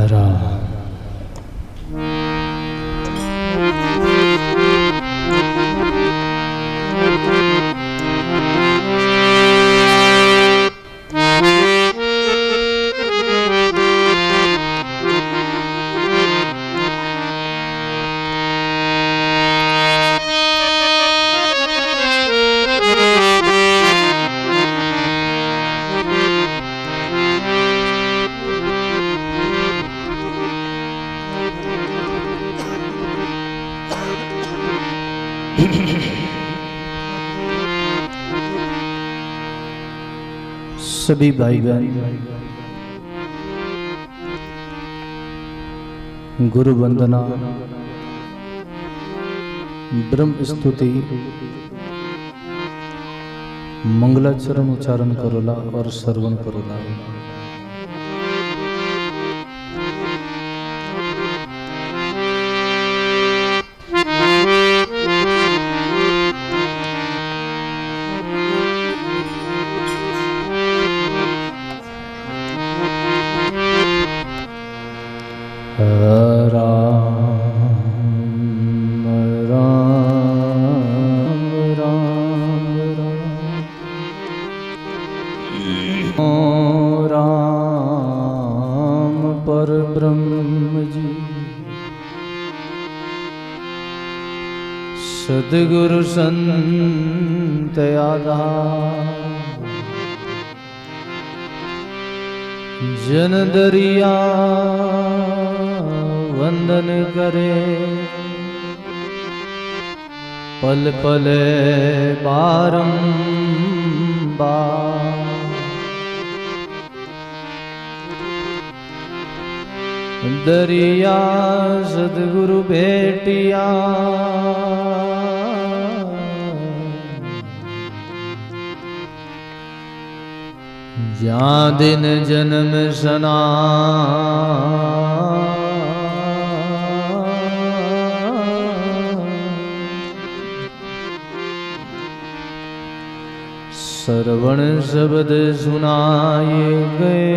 राम। सभी भाई बहन गुरु वंदना, ब्रह्म स्तुति, मंगलाचरण उच्चारण करोला और श्रवण करोला। सद्गुरु संत आधार, जन दरिया वंदन करे, पल पल बारंबार। दरिया सद्गुरु भेटिया, जहाँ दिन जन्म सना, श्रवण शब्द सुनाए गए,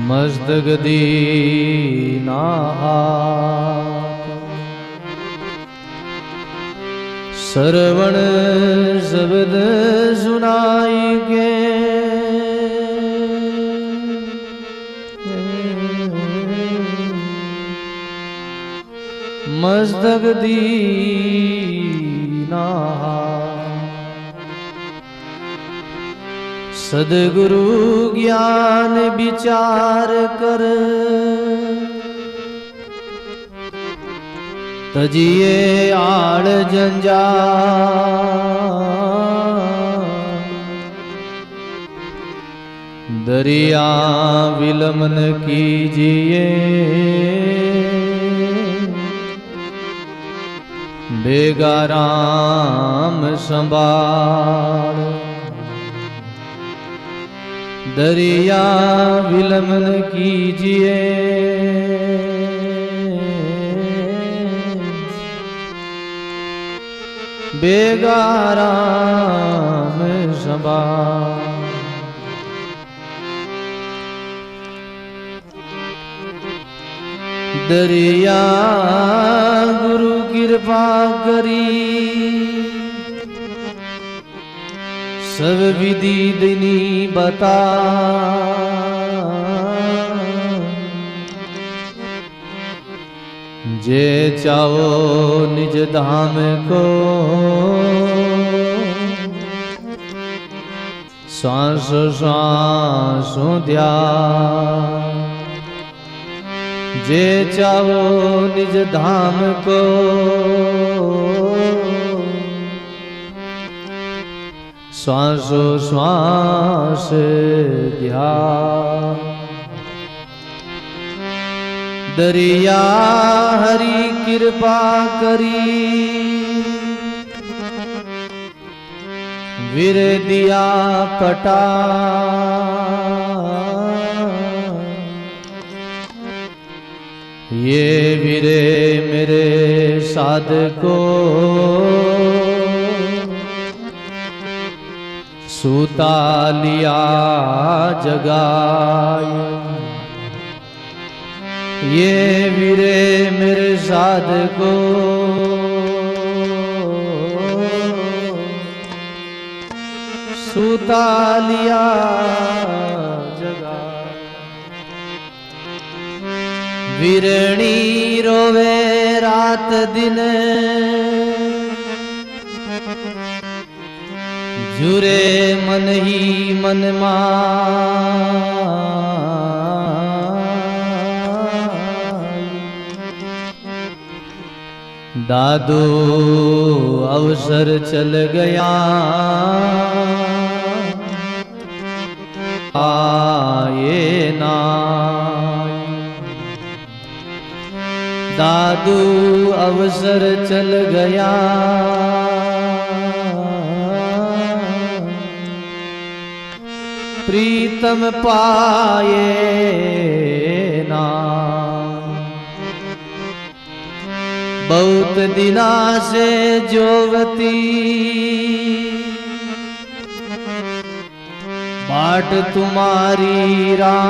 मस्तक दीना श्रवण शब्द सुनाई के, मस्तक दीना। सद्गुरु ज्ञान विचार कर, तजिए आड़ जंजाल, दरिया विलमन कीजिए, बेगा राम संभाल। दरिया विलमन कीजिए, बेगा राम संभाल। दरिया गुरु कृपा करी, सब विधि दिनी बता, जे चाहो निज धाम को, सांस सांसों ध्यान। जे चाहो निज धाम को, श्वासो श्वास ध्यान। दरिया हरि कृपा करी, वीर दिया पटा, ये वीरे मेरे साध को, सूता लिया जगाय, ये वीरे मेरे साध को सूता लिया जगा। वीरणी रोवे रात दिन, जुरे मन ही मन दादू अवसर चल गया, आए ना दादू अवसर चल गया, प्रीतम पाए ना। बहुत दिना से जोवती बाट तुम्हारी राम,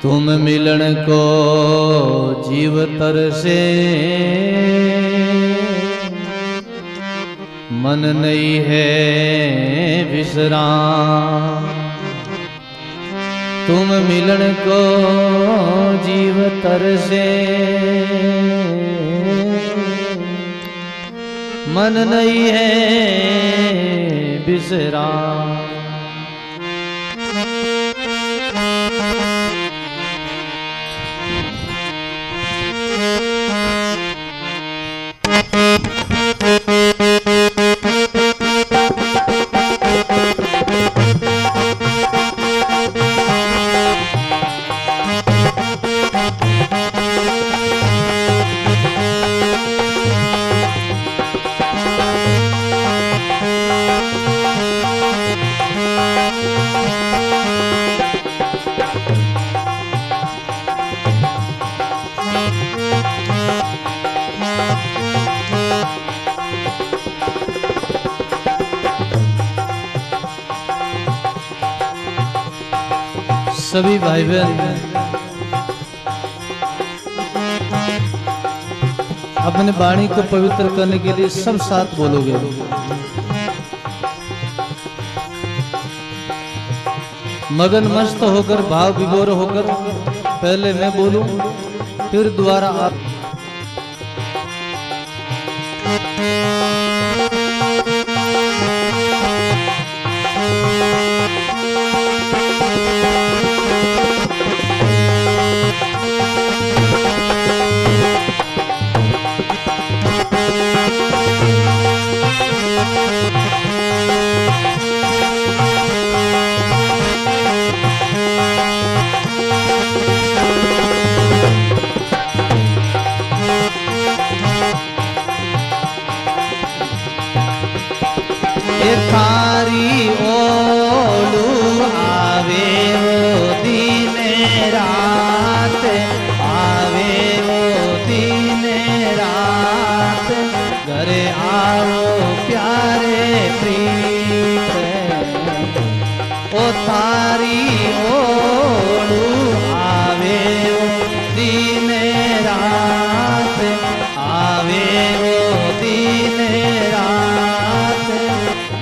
तुम मिलन को जीव तरसे, मन नहीं है विश्राम। तुम मिलन को जीव तरसे, मन नहीं है विश्राम। सभी भाई बहन अपने वाणी को पवित्र करने के लिए सब साथ बोलोगे। मगन मस्त होकर भाव विभोर होकर पहले मैं बोलूं फिर दोबारा आप। थारी ओलू आवे वो दिन रात, आवे वो दिन रात, घरे आओ प्यारे प्रीत। ओ थारी ओलू आवे वो दिन रात, आवे वो दिन रात,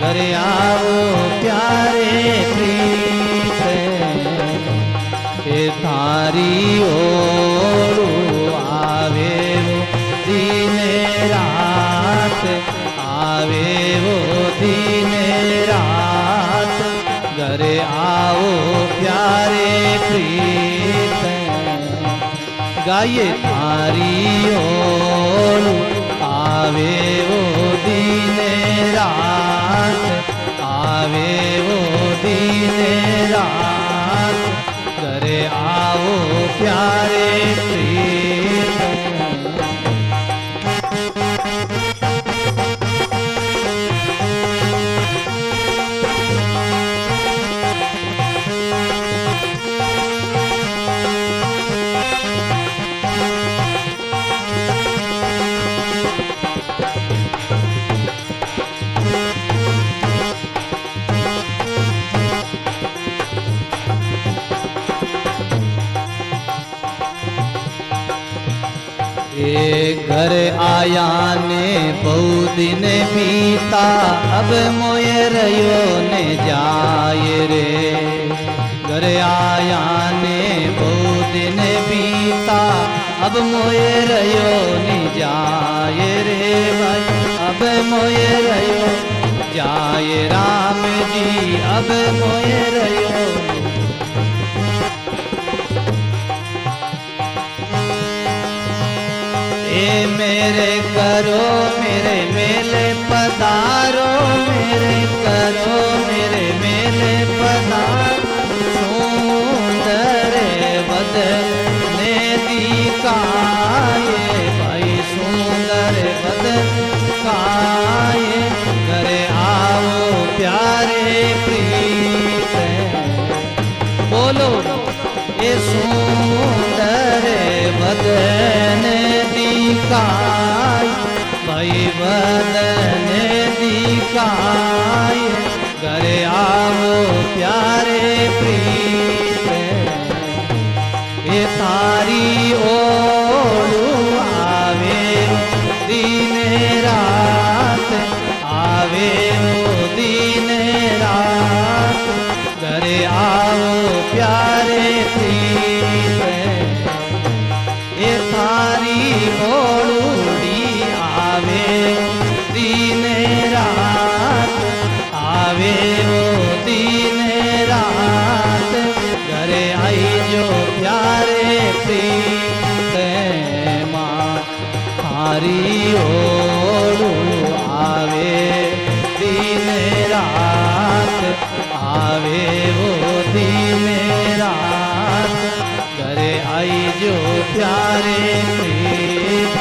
घरे आओ प्यारे प्रीत। ए थारी ओलू आवे वो दिन रात, आवे वो दिन रात, घरे आओ प्यारे प्रीत। गाइए थारी ओलू आवे वो दिन रात, आवे वो दिन रात, घरे आओ प्यारे प्रीत। घर आया ने बहु दिन बीता, अब मोए रयो ने जाए रे। घर आया ने बहु दिन बीता, अब मोए रयो ने जाए रे भाई, अब मोए रयो जाए राम जी, अब मोए रयो। ए मेरे करो मेरे मेले पधारो, मेरे करो मेरे मेले पधारो, सुंदर बदने दिखाए भाई, सुंदर बदकाए। करे आओ प्यारे प्रीत, बोलो ये सुंदर बदन दिखाए भाई, बदन दिखाए। करे आओ प्यारे प्रीत, ये थारी ओलू आवे दिन रात, आवे वो दिन रात। करे आओ प्यारे प्रीत, ये थारी ओलूड़ी आवे दिन रात, आवे वो दिन रात। घरे आई जो प्यारे प्रीत माँ, थारी ओलू आवे दिन रात, आवे वो दिन रात। घरे आई जो प्यारे प्रीत।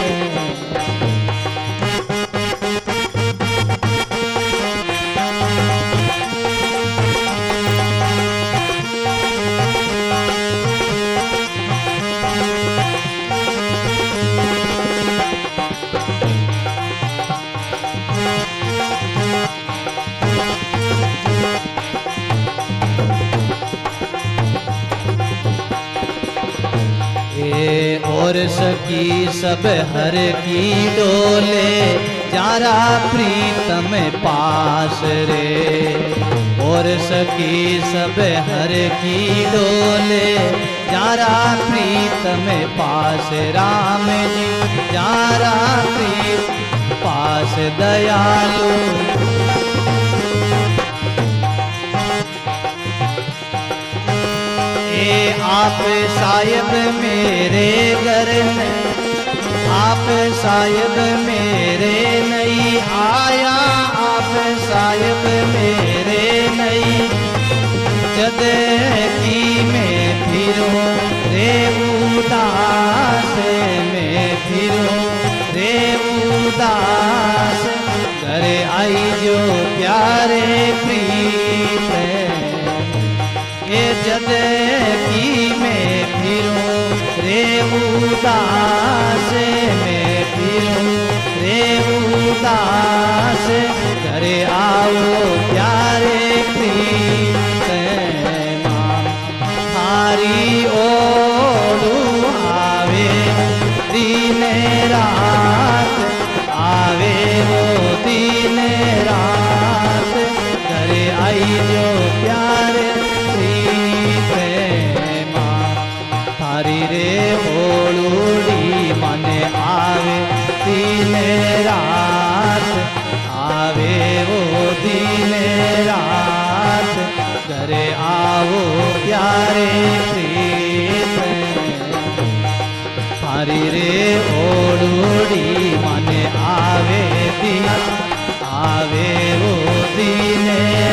और सखी सब हर की डोले, जारा प्रीतम पास रे। और सखी सब हर की डोले, जारा प्रीतम पास। राम जी जारा प्रीत पास दयालु, आप साहिब मेरे घर में, आप साहिब मेरे नहीं आया, आप साहिब मेरे नहीं। जद की मैं फिरूं रे उदास, मैं फिरूं रे उदास। घर आई जो प्यारे प्रीत, ये जद की मैं फिरूं रे उदास, मैं फिरूं रे उदास। करे आओ प्यारे प्रीत माँ, थारी ओलू आवे दिन रात, आवे वो दिन रात। करे आई जो प्यारे थारी रे ओलूड़ी मने आवे दिन रात, आवे वो दिन रात। घरे आओ प्यारे प्रीत, थारी रे ओलूड़ी मने आवे दिन, आवे वो दिन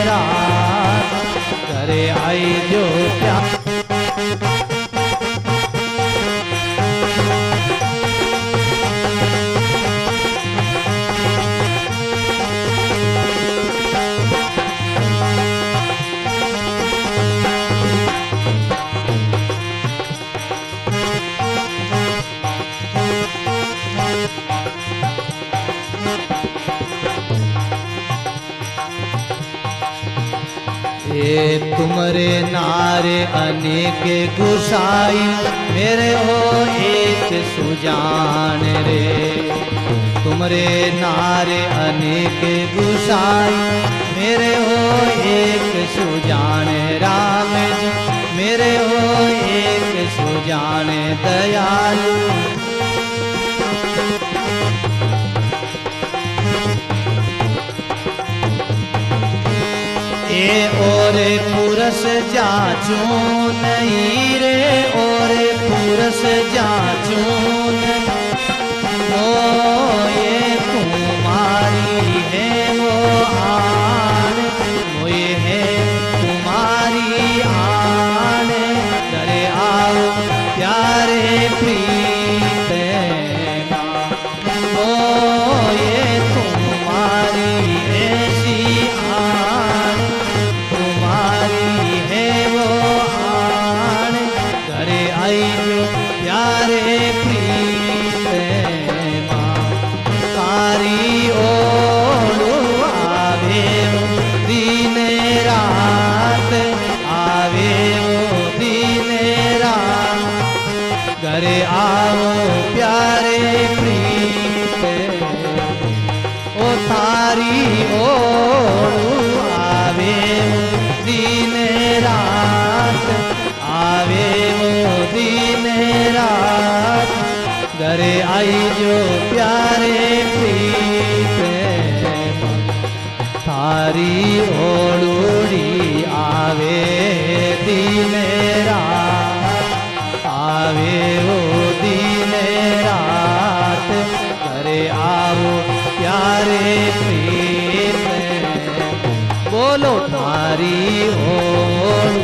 रात। घरे आई जो प्यार ये तुमरे नारे अनेक गुसाई, मेरे हो एक सुजान रे। तुमरे नारे अनेक गुसाई, मेरे हो एक सुजान राम जी, मेरे हो एक सुजान दयालु। ए ओरे पुरस जाचू नहीं रे, ओरे पुरस जाचू ओ ये तुम्हारी है वो आन, वो ये है तुम्हारी आन। करे आओ प्यारे प्रीत ओ ये तुम्हारी ऐसी आन, तुम्हारी है वो आन। करे आई जो प्यारे प्रीत तारी ओलू आवे वो दिन रात, आवे वो दिन रात। घरे आओ प्यारे प्रीत ओ तारी ओलू आवे वो दिन रात, आवे वो दिन रात। घरे आई जो प्यारे प्रीत थारी ओड़ूड़ी आवे दिन रात, आवे वो दिन रात। घरे आओ प्यारे प्रीत बोलो थारी ओड़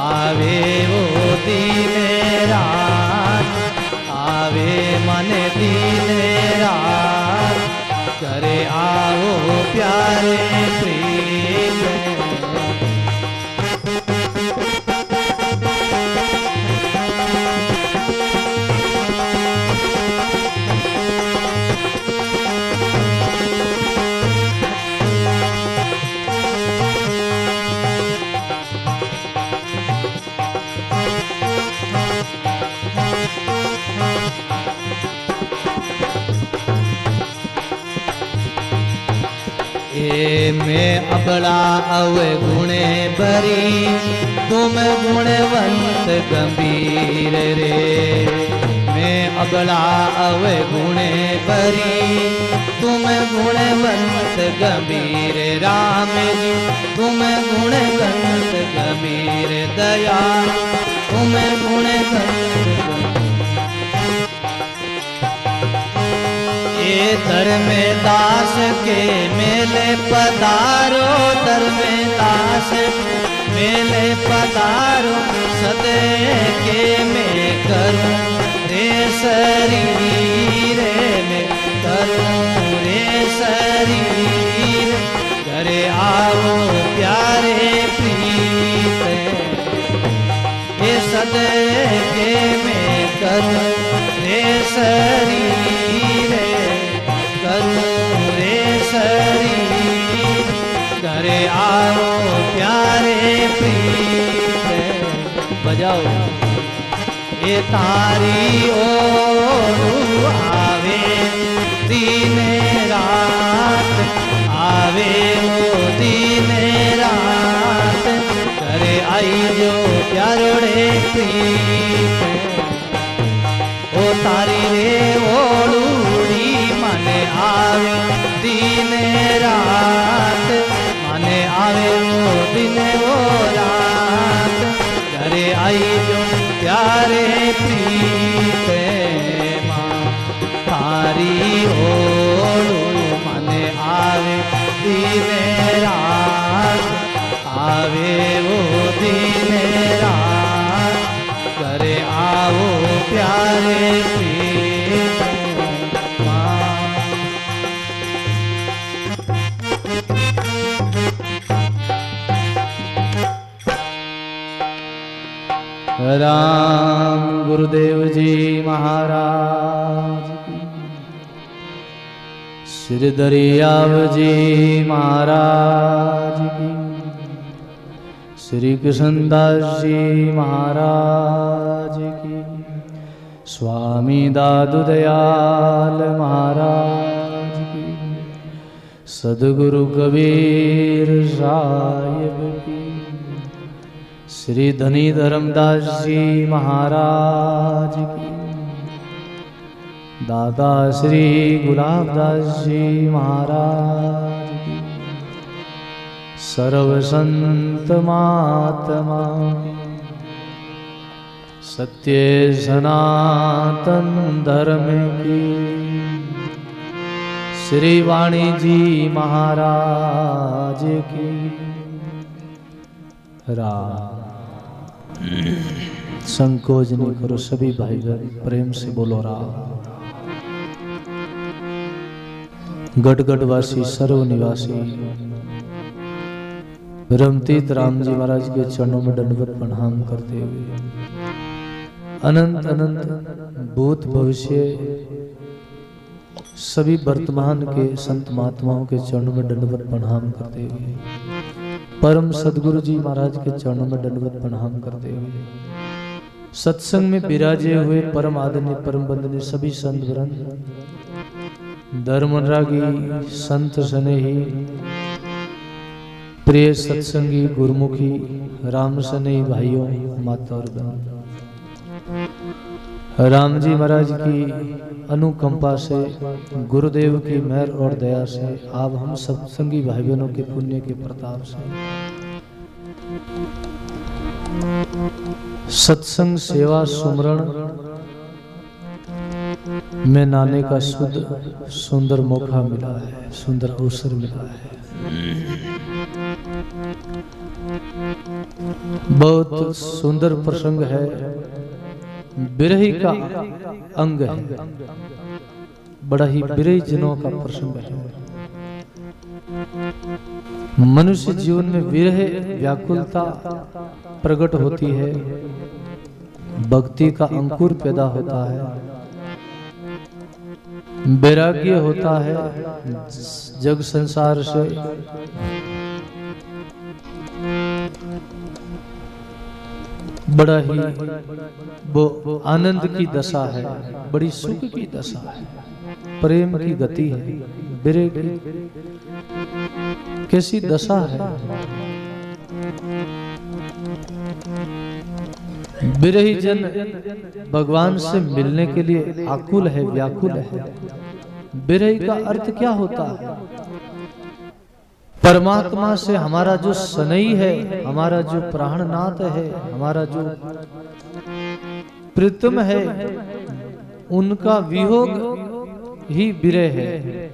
आवे वो दिन रात, आवे मन दिन रात। करे आओ प्यारे प्रीत मैं अबला अवे गुणे भरी, तुम गुणवंत गंभीर रे। मैं अबला अवे गुणे भरी, तुम गुणवंत गंभीर राम जी। तुम गुणवंत गंभीर दया, तुम गुणवंत ये धर्मदास के मेले पधारो, धर्मदास मेले पधारो। सदे के मैं करूं रे शरीर, मैं करूं रे शरीर। घरे आओ प्यारे प्रीत ये सदे के मैं करूं रे शरीर, करूं रे शरीर। घरे आओ प्यारे प्रीत बजाओ ये तारी ओर आवे दिन रात, आवे वो दिन रात। घरे आई जो प्यारोड़े प्रीत ओ तारी रे ओलूड़ी मने आवे दिन रात, मने आवे वो दिन वो रात। घरे आई जो प्यारे प्रीत माँ तारी ओलू मने आवे दिन रात, आवे वो दिन रात। घरे आओ प्यारे प्रीत राम गुरुदेव जी महाराज की, श्री दरियाव जी महाराज की, श्री कृष्णदास जी महाराज की, स्वामी दादू दयाल महाराज की, सद्गुरु कबीर साहिब की, श्री धनी धर्मदास जी महाराज की, दादा श्री गुलाबदास जी महाराज की, सर्व संत महात्मा, सत्य सनातन धर्म की, श्री वाणी जी महाराज की। राम संकोच नहीं करो सभी भाई बहन, प्रेम से बोलो राम। गढ़गढ़वासी सर्व निवासी रमतीत राम जी महाराज के चरणों में दंडवत प्रणाम करते हुए अनंत अनंत भूत भविष्य सभी वर्तमान के संत महात्माओं के चरणों में दंडवत प्रणाम करते हुए परम सदगुरु जी महाराज के चरणों में दंडवत प्रणाम करते हुए सत्संग में विराजे हुए परम आदरणीय परम वंदनीय सभी संत वृंद, धर्मरागी संत स्नेही, प्रिय सत्संगी गुरुमुखी राम स्नेही भाइयों माता और बहन, राम जी महाराज की अनुकंपा से, गुरुदेव की मेहर और दया से, आप हम सत्संगी भाई बहनों के पुण्य के प्रताप से सत्संग सेवा सुमरण में नाने का शुद्ध सुंदर मौका मिला है, सुंदर अवसर मिला है। बहुत सुंदर प्रसंग है, बिरही का अंग है, बड़ा ही बिरही जनों का प्रसंग है। मनुष्य जीवन में विरह व्याकुलता प्रकट होती है, भक्ति का अंकुर पैदा होता है, वैराग्य होता है जग संसार से, बड़ा ही वो आनंद की दशा है, बड़ी सुख की दशा है, प्रेम की गति है, विरह की कैसी दशा है। विरही जन भगवान से मिलने के लिए आकुल है, व्याकुल है। विरही का अर्थ क्या होता है? परमात्मा से हमारा जो स्नेही है, हमारा जो प्राणनाथ है, हमारा जो प्रीतम है, उनका वियोग ही विरह है।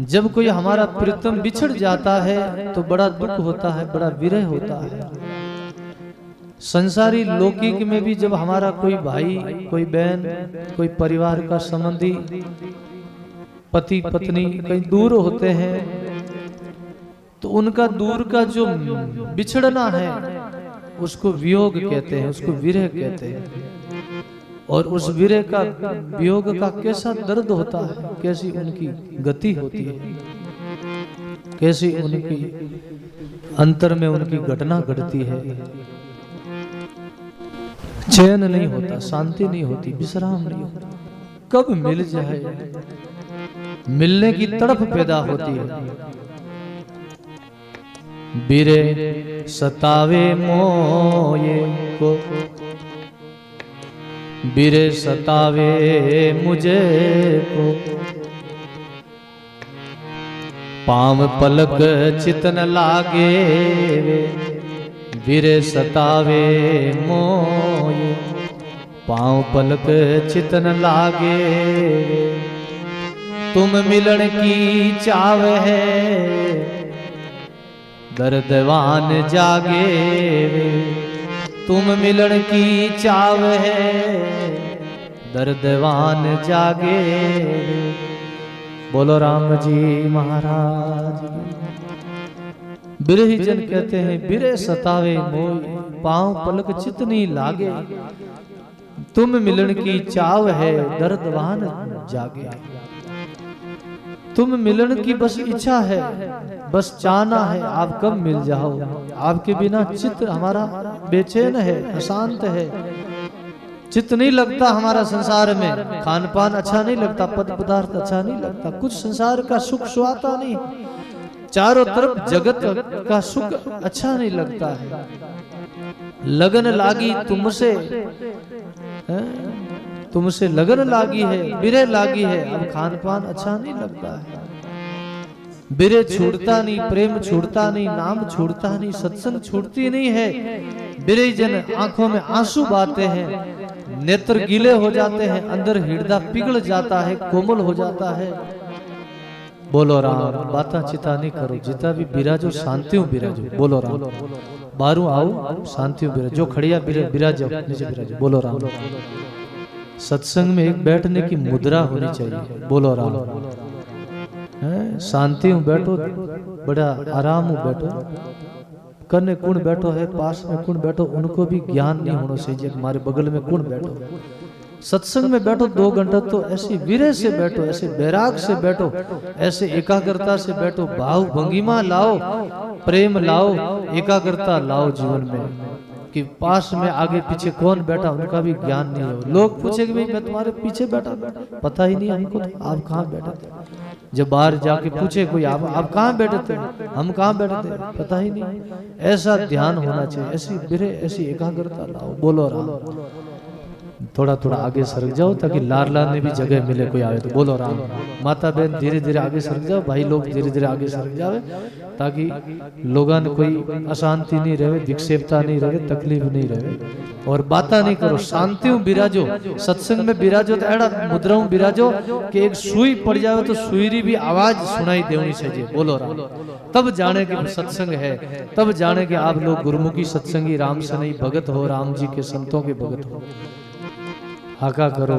जब कोई हमारा प्रीतम बिछड़ जाता है तो बड़ा दुख होता है, बड़ा विरह होता है। संसारी लौकिक में भी जब हमारा कोई भाई, कोई बहन, कोई परिवार का संबंधी, पति पत्नी कहीं दूर होते हैं तो उनका दूर का जो बिछड़ना है उसको वियोग कहते हैं, उसको विरह कहते हैं। और उस विरह का, वियोग का कैसा दर्द होता है, कैसी उनकी गति होती है, कैसी उनकी अंतर में उनकी घटना घटती है। चैन नहीं होता, शांति नहीं होती, विश्राम नहीं होता। कब मिल जाए, मिलने की तड़प पैदा होती है। बिरे सतावे मोये को, बिरे सतावे मुझे को, पांव पलक चितन लागे, बिरे सतावे मोये, पांव पलक चितन लागे। तुम मिलन की चाव है, दर्दवान जागे। तुम मिलन की चाव है, दर्दवान जागे। बोलो राम जी महाराज। बिरही जन कहते हैं, बिरे सतावे मोय, पांव पलक चित नहीं लागे। तुम मिलन की चाव है, दर्दवान जागे। तुम मिलन की बस इच्छा है, बस चाहना है आप कब मिल जाओ। आपके बिना चित्त हमारा बेचैन है, अशांत है, चित्त नहीं लगता हमारा संसार में, खान पान अच्छा नहीं लगता, पद पदार्थ अच्छा नहीं लगता, कुछ संसार का सुख सुहाता नहीं, चारों तरफ जगत का सुख अच्छा नहीं लगता है। लगन लागी तुमसे, तुमसे लगन लागी है, बिरह लागी है, अब खान पान अच्छा नहीं लगता है। बिरह छूटता नहीं, प्रेम छूटता नहीं, नाम छूटता नहीं, सत्संग छूटती नहीं है। बिरह जन आंखों में आंसू बहाते हैं, नेत्र गीले हो जाते हैं, अंदर हृदय पिघल जाता है, कोमल हो जाता है। बोलो राम, बाता चिता नहीं करो, जिता भी बिराजो शांति बिराजो। बोलो राम, बारू आओ शांति बिराजो, जो खड़िया बिराजो नीचे बिराजो। बोलो राम। सत्संग में एक बैठने की मुद्रा होनी चाहिए। बोलो राम। शांति में बैठो, बड़ा आराम में बैठो, कन्ने कौन बैठो है, पास में कौन बैठो, उनको भी ज्ञान नहीं होना चाहिए हमारे बगल में कौन बैठो। सत्संग में बैठो 2 घंटा तो ऐसी विरह से बैठो, ऐसे बैराग से बैठो, ऐसे एकाग्रता से बैठो, भाव भंगिमा लाओ, प्रेम लाओ, एकाग्रता लाओ जीवन में। कि पास में आगे पीछे कौन बैठा उनका भी ज्ञान नहीं हो। लोग पूछेंगे भाई मैं तुम्हारे पीछे बैठा, पता ही नहीं हमको आप कहाँ बैठे थे। जब बाहर जाके पूछे कोई आप कहाँ बैठे थे, हम कहाँ बैठे थे, पता ही नहीं। ऐसा ध्यान होना चाहिए, ऐसी विरह, ऐसी एकाग्रता लाओ। बोलो राम। थोड़ा थोड़ा आगे सरक जाओ ताकि लाडला ने भी जगह मिले, कोई आए तो। बोलो राम। माता बहन धीरे धीरे आगे सरक जाओ, भाई लोग धीरे धीरे आगे सरक जावे, ताकि लोगों ने कोई अशांति नहीं रहे, विक्षेपता नहीं रहे, तकलीफ नहीं रहे। और बाता नहीं करो, शांति में बिराजो। सत्संग में बिराजो तो एड़ा मुद्रा में बिराजो कि एक सुई पड़ जावे तो सुईरी भी आवाज सुनाई देनी चाहिए। बोलो राम। तब जाने कि सत्संग है, तब जाने कि आप लोग गुरुमुखी सत्संगी, राम से नहीं भगत हो, राम जी के संतों के भगत हो। हाका करो,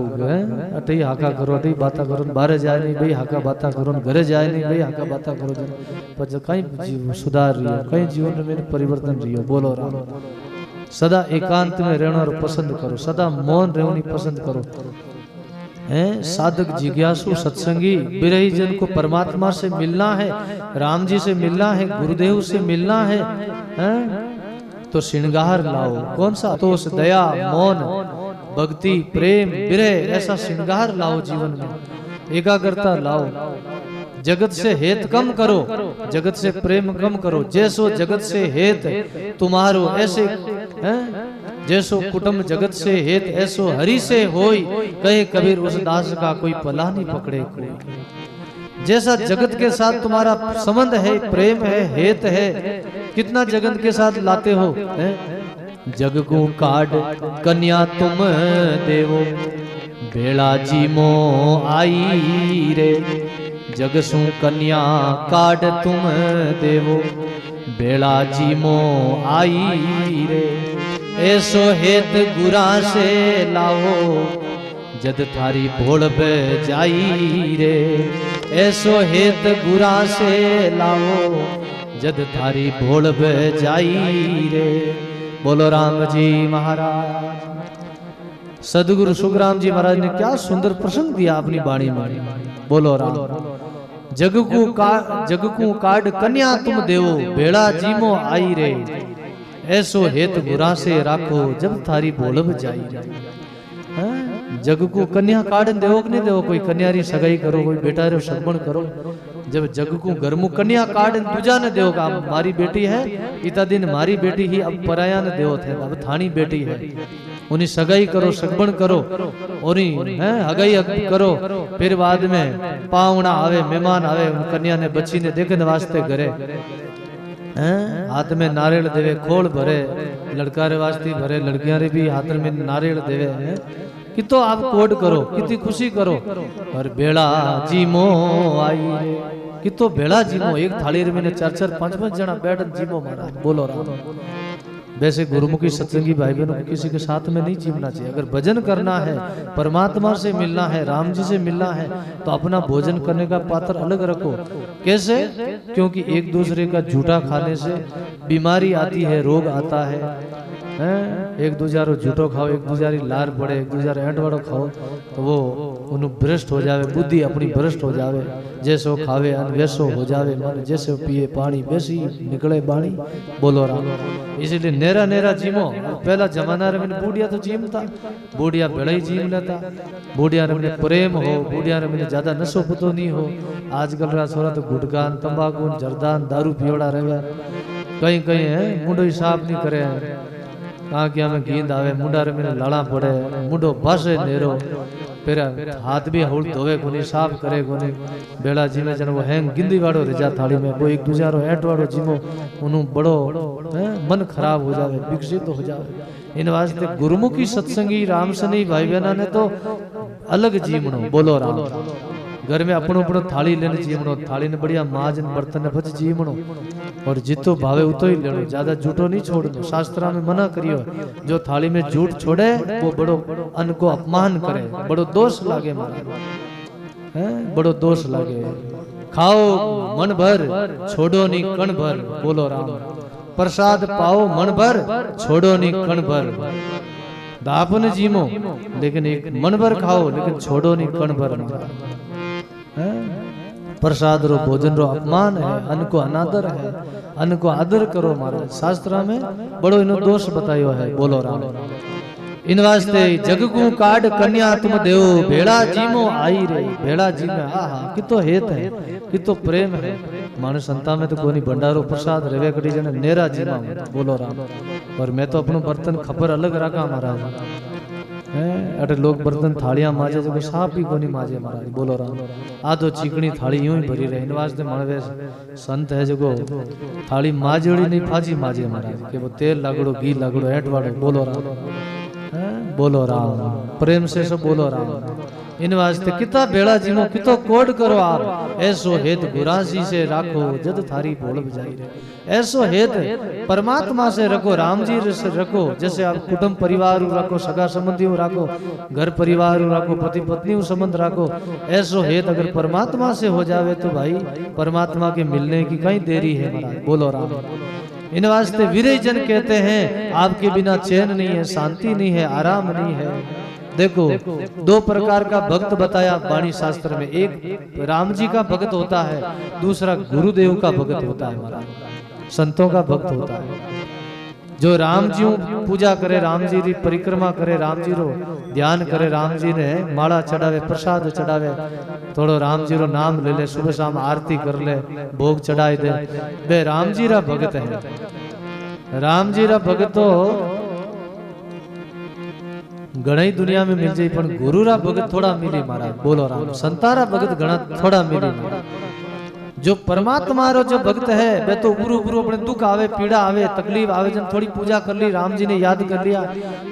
अटई हाका करो, अटई बाता करो, बाहर जाए नहीं भाई हाका बाता करो, घरे जाए नहीं भाई हाका बाता करो, पर कहीं सुधार रही हो, कहीं जीवन में परिवर्तन रही हो। बोलो राम। सदा एकांत में रहना और पसंद करो, सदा मौन रहनी पसंद करो। हैं साधक जिज्ञासु सत्संगी बिरही जन को परमात्मा से मिलना है, राम जी से मिलना है, गुरुदेव से मिलना है, तो श्रृंगार लाओ। कौन सा? तो दया, मौन, भक्ति, प्रेम, विरह, ऐसा श्रृंगार लाओ जीवन में। एकाग्रता लाओ। जगत से हेत कम करो, जगत से प्रेम कम करो। जैसो जगत से हेत तुम्हारो ऐसे, जैसो कुटुंब जगत से हेत ऐसो हरि से होई, कहे कबीर उस दास का कोई पला नहीं पकड़े कोई। जैसा जगत के साथ तुम्हारा संबंध है, प्रेम है, हेत है, कितना जगत के साथ लाते हो। जग को काड कन्या तुम देवो, बेड़ा जी मो आई रे। जग सु कन्या काड तुम देवो, बेड़ा जी मो आई रे। ऐसो हेत गुरा से लाओ, जद थारी भोल जाई रे। ऐसो हेत गुरा से लाओ, जद थारी भोल जाई रे। बोलो राम जी महाराज। सदगुरु सुखराम जी महाराज ने क्या सुंदर प्रसंग दिया अपनी वाणी में। बोलो राम। जग को काड कन्या तुम देवो, बेड़ा जीमो आई रे। ऐसो हेत गुरा से राखो, जब थारी बोलब जाई रे। जग को कन्या काड देवो कि नहीं देवो? कोई कन्यारी सगाई करो, कोई बेटा रे सगमण करो। जब जग को घर मु कन्या काड दूजा ने देव का, मारी बेटी है इता दिन मारी बेटी ही, अब पराया ने देव थे, अब थानी बेटी है, उन्हीं सगाई करो, सगमण करो, उन्हीं हगाई करो। फिर बाद में पावना आवे, मेहमान आवे, उन कन्या ने बच्ची ने देखने वास्ते घरे हाथ में नारियल देवे, खोल भरे, लड़का रे वास्ते भरे, लड़कियां रे भी हाथ में नारियल देवे। कि तो आप कोड करो, कितनी खुशी करो। और बेड़ा जीमो आई, कि तो बेड़ा जीमो, एक थाली में 4-4, 5-5 जना बैठ जीमो महाराज। बोलो राम। वैसे गुरुमुखी सत्संगी भाई बहनों को किसी के साथ में नहीं जीवना चाहिए। अगर भजन करना है, परमात्मा से मिलना है, राम जी से मिलना है, तो अपना भोजन करने का पात्र अलग रखो। कैसे? क्योंकि एक दूसरे का झूठा खाने से बीमारी आती है, रोग आता है। एक दूसरा झूठो खाओ, एक दूसरी लार पड़े, एक दूसरा एंट वाड़ो खाओ, तो वो उन्हें भ्रष्ट हो जावे, बुद्धि अपनी भ्रष्ट हो जावे, जैसो खावे अन वैसो हो जावे मन, जैसे पिए पानी वैसी निकले बाणी। बोलो राम। इसलिए नेरा नेरा जीमो। पहला जमाना रे मैंने बूढ़िया तो जीम था, बूढ़िया बेड़ा ही जीम लेता, बूढ़िया रे मैंने प्रेम हो, बूढ़िया रे मैंने ज्यादा नशो पतो नहीं हो। आजकल रा छोरा तो गुटकान तंबाकू जर्दान दारू पियोड़ा रहे, कहीं कहीं है मुंडो ही साफ नहीं करे, कहाँ क्या में गींद आवे, मुंडा रे मेरे लाड़ा पड़े, मुंडो भाषे नेरो, फिर हाथ भी हौल धोवे कोनी, साफ करे कोनी। बेड़ा जीमे जन वो हैंग गिंदी वाड़ो रिजा थाली में, वो एक दूसरो ऐट वाड़ो जीमो, उन्हों बड़ो मन खराब हो जावे, विकसित हो जावे। इन वास्ते गुरुमुखी सत्संगी राम सनी भाई बहना ने तो अलग जीवनो। बोलो राम। घर में अपनो अपनो थाली लेने जीवनो, थाली ने बढ़िया माज बर्तन ने भज जीवनो, और जितो भावे उतो ही लेनो, ज्यादा झूठो नहीं छोड़नो। शास्त्रा में मना करियो, जो थाली में झूठ छोड़े वो बड़ो अन्न को अपमान करे, बड़ो दोष लागे महाराज, हैं बड़ो दोष लागे। खाओ मन भर छोड़ो नी कण भर। बोलो राम। प्रसाद पाओ मन भर छोड़ो नी कण भर। दापन जीमो लेकिन एक मन भर खाओ, लेकिन छोड़ो नी कण भर। प्रसाद रो भोजन रो अपमान है, अन्न को अनादर है, अन्न को आदर करो महाराज। शास्त्र में बड़ो इनो दोष बतायो है। बोलो राम। इन वास्ते जग को काट कन्या तुम देव, भेड़ा जीमो आई रे। भेड़ा जीमे आहा कितो हेत है, कितो प्रेम है। मानुष संता में तो कोनी भंडारो प्रसाद रेवे कड़ी जने नेरा जीमा। बोलो राम। और मैं तो अपनो बर्तन खबर अलग रखा महाराज, अटे लोग बर्तन थालियां माजे जो साफ भी कोनी माजे महाराज। बोलो राम। आ तो चिकनी थाली यूं ही भरी रहे। इन वास्ते मानवे संत है जो थाली माजोड़ी नहीं फाजी माजे महाराज, के वो तेल लागड़ो घी लागड़ो ऐट वाड़ो। बोलो राम। बोलो राम। प्रेम से सब बोलो राम। इन वास्ते किता बेड़ा जीमो कितो कोड करो आप, ऐसो हेत गुरासी से राखो जद थारी बोल बजाई रे। ऐसो हेत परमात्मा से रखो, राम जी से रखो। जैसे आप कुटुंब परिवार रखो, सगा संबंधी रखो, घर परिवार रखो, पति पत्नी संबंध रखो, ऐसो हेत अगर परमात्मा से हो जावे तो भाई परमात्मा के मिलने की कहीं देरी है महाराज। बोलो राम। इन वास्ते विरय जन कहते हैं आपके बिना चैन नहीं है, शांति नहीं है, आराम नहीं है। देखो दो प्रकार का भक्त बताया वाणी शास्त्र में, एक राम जी का भक्त होता है, दूसरा गुरुदेव का भक्त होता है महाराज, संतों का भक्त होता है। जो राम जी पूजा करे, राम जी की परिक्रमा करे, राम जी रो ध्यान करे, राम जी ने माला चढ़ावे, प्रसाद चढ़ावे, थोड़ो राम जी रो नाम ले ले, सुबह शाम आरती कर ले, भोग चढ़ाई दे, वे राम जी रा भगत है। राम जी रा भगत तो घणी दुनिया में मिल जाए, पर गुरु रा भगत थोड़ा मिली महाराज। बोलो राम। संतारा भगत घना थोड़ा मिली महाराज। जो परमात्मा रो जो भक्त है वे तो गुरु गुरु अपने दुख आवे, पीड़ा आवे, तकलीफ आवे, जन थोड़ी पूजा कर ली, राम जी ने याद कर लिया।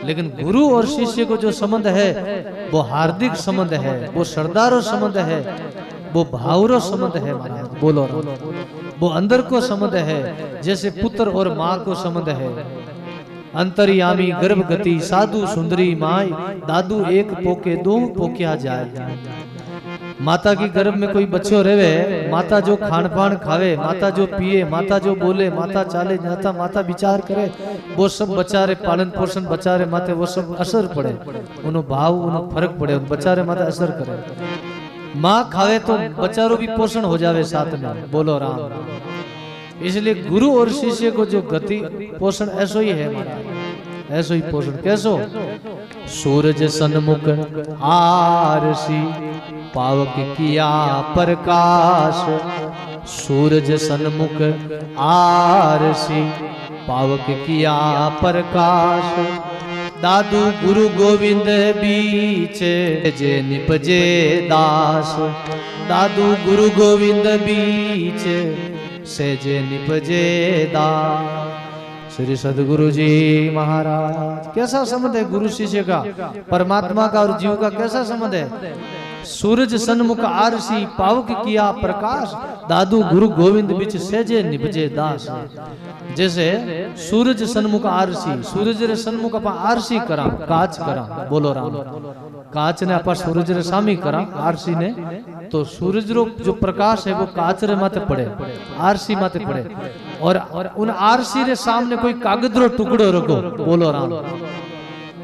लेकिन गुरु और शिष्य को जो संबंध है वो हार्दिक संबंध है, वो सरदारो संबंध है, वो भावरो संबंध है महाराज। बोलो राम। वो अंदर को संबंध है, जैसे पुत्र और माँ को संबंध है। अंतर्यामी गर्भगति साधु सुंदरी माई, दादू एक पोके दो पोकिया जाए। माता की गर्भ में कोई बच्चों रहे, माता जो खान पान खावे, माता जो पिए, माता जो बोले, माता चाले जाता, माता विचार करे, वो सब बचारे पालन पोषण बचारे माते वो सब असर पड़े, उन्हों भाव उन्हों फर्क पड़े, बचारे माते असर करे। माँ खावे तो बचारो भी पोषण हो जावे साथ में। बोलो राम। इसलिए गुरु और शिष्य को जो गति पोषण ऐसो ही है महाराज, ऐसो ही पोषण। कैसो? सूरज सन्मुख आरसी पावक किया प्रकाश, सूरज सन्मुख आरसी पावक किया प्रकाश, दादू गुरु गोविंद बीच जे निपजे दास, दादू गुरु गोविंद बीच से जे निपजे दास। श्री सदगुरु जी महाराज। कैसा संबंध है गुरु शिष्य का, परमात्मा का और जीव का कैसा संबंध है? सूरज सन्मुख आरसी पावक किया प्रकाश, दादू गुरु गोविंद बिच सेजे निपजे दास। जैसे सूरज सन्मुख आरसी, सूरज रे सन्मुख अपा आरसी करा, काच करा। बोलो राम। काच ने अपा सूरज रे सामी करा, आरसी ने तो सूरज रो जो प्रकाश है वो काच रे माथे पड़े, आरसी माथे पड़े, और उन आरसी रे सामने कोई कागज रो टुकड़ो रखो। बोलो राम।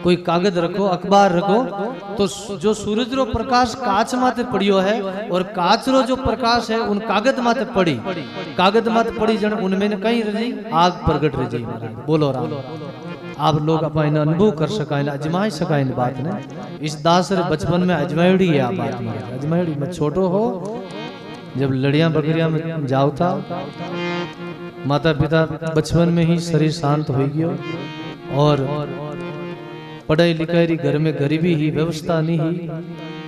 कोई कागज रखो, अखबार रखो, तो जो सूरज रो प्रकाश काच माते पड़ियो है और काच रो जो प्रकाश है उन कागज माते पड़ी, कागज माते पड़ी जन उनमें कहीं रही आग प्रगट रही। बोलो राम। आप लोग अपन अनुभव कर सका, अजमाई सका इन बात ने। इस दास रे बचपन में अजमायड़ी है आप बात में, अजमायड़ी में छोटो हो जब लड़ियां बकरियां में जाओ था, माता पिता बचपन में ही शरीर शांत हो गयो और पढ़ाई लिखाई घर में गरीबी ही व्यवस्था नहीं ही,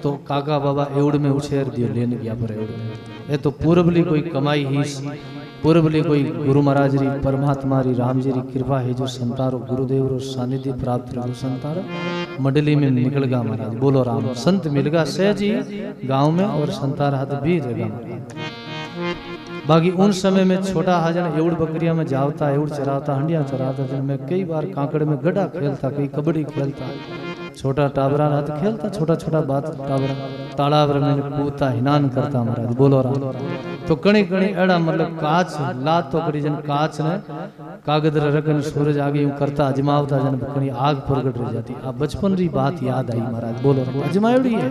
तो काका बाबा एवड़ में उछेर दियो लेने गया पर एवड़ में। ये तो पूर्वली कोई कमाई ही, पूर्वली कोई गुरु महाराज री परमात्मा री राम जी री कृपा है जो संतारो गुरुदेव रो सानिध्य प्राप्त हो संतार मंडली में निकल गया महाराज। बोलो राम। संत मिल गया सहज ही गांव में और संतार हाथ भी जगह। बाकी उन समय में छोटा हाजन एवड़ बकरिया में जावता, एवड़ चराता, हंडिया चराता, जन मैं कई बार कांकड़ में गड्ढा खेलता, कई कबड्डी खेलता, छोटा टाबरा हाथ खेलता, छोटा छोटा बात टाबरा तालाब में कूदता, हिनान करता महाराज। बोलो राम। तो कणी कणी एड़ा मतलब काच लात तो करी जन काच ने कागज रखन सूरज आगे यूं करता अजमावता जन कणी आग प्रगट रह जाती। अब बचपन री बात याद आई महाराज। बोलो राम। अजमावड़ी है।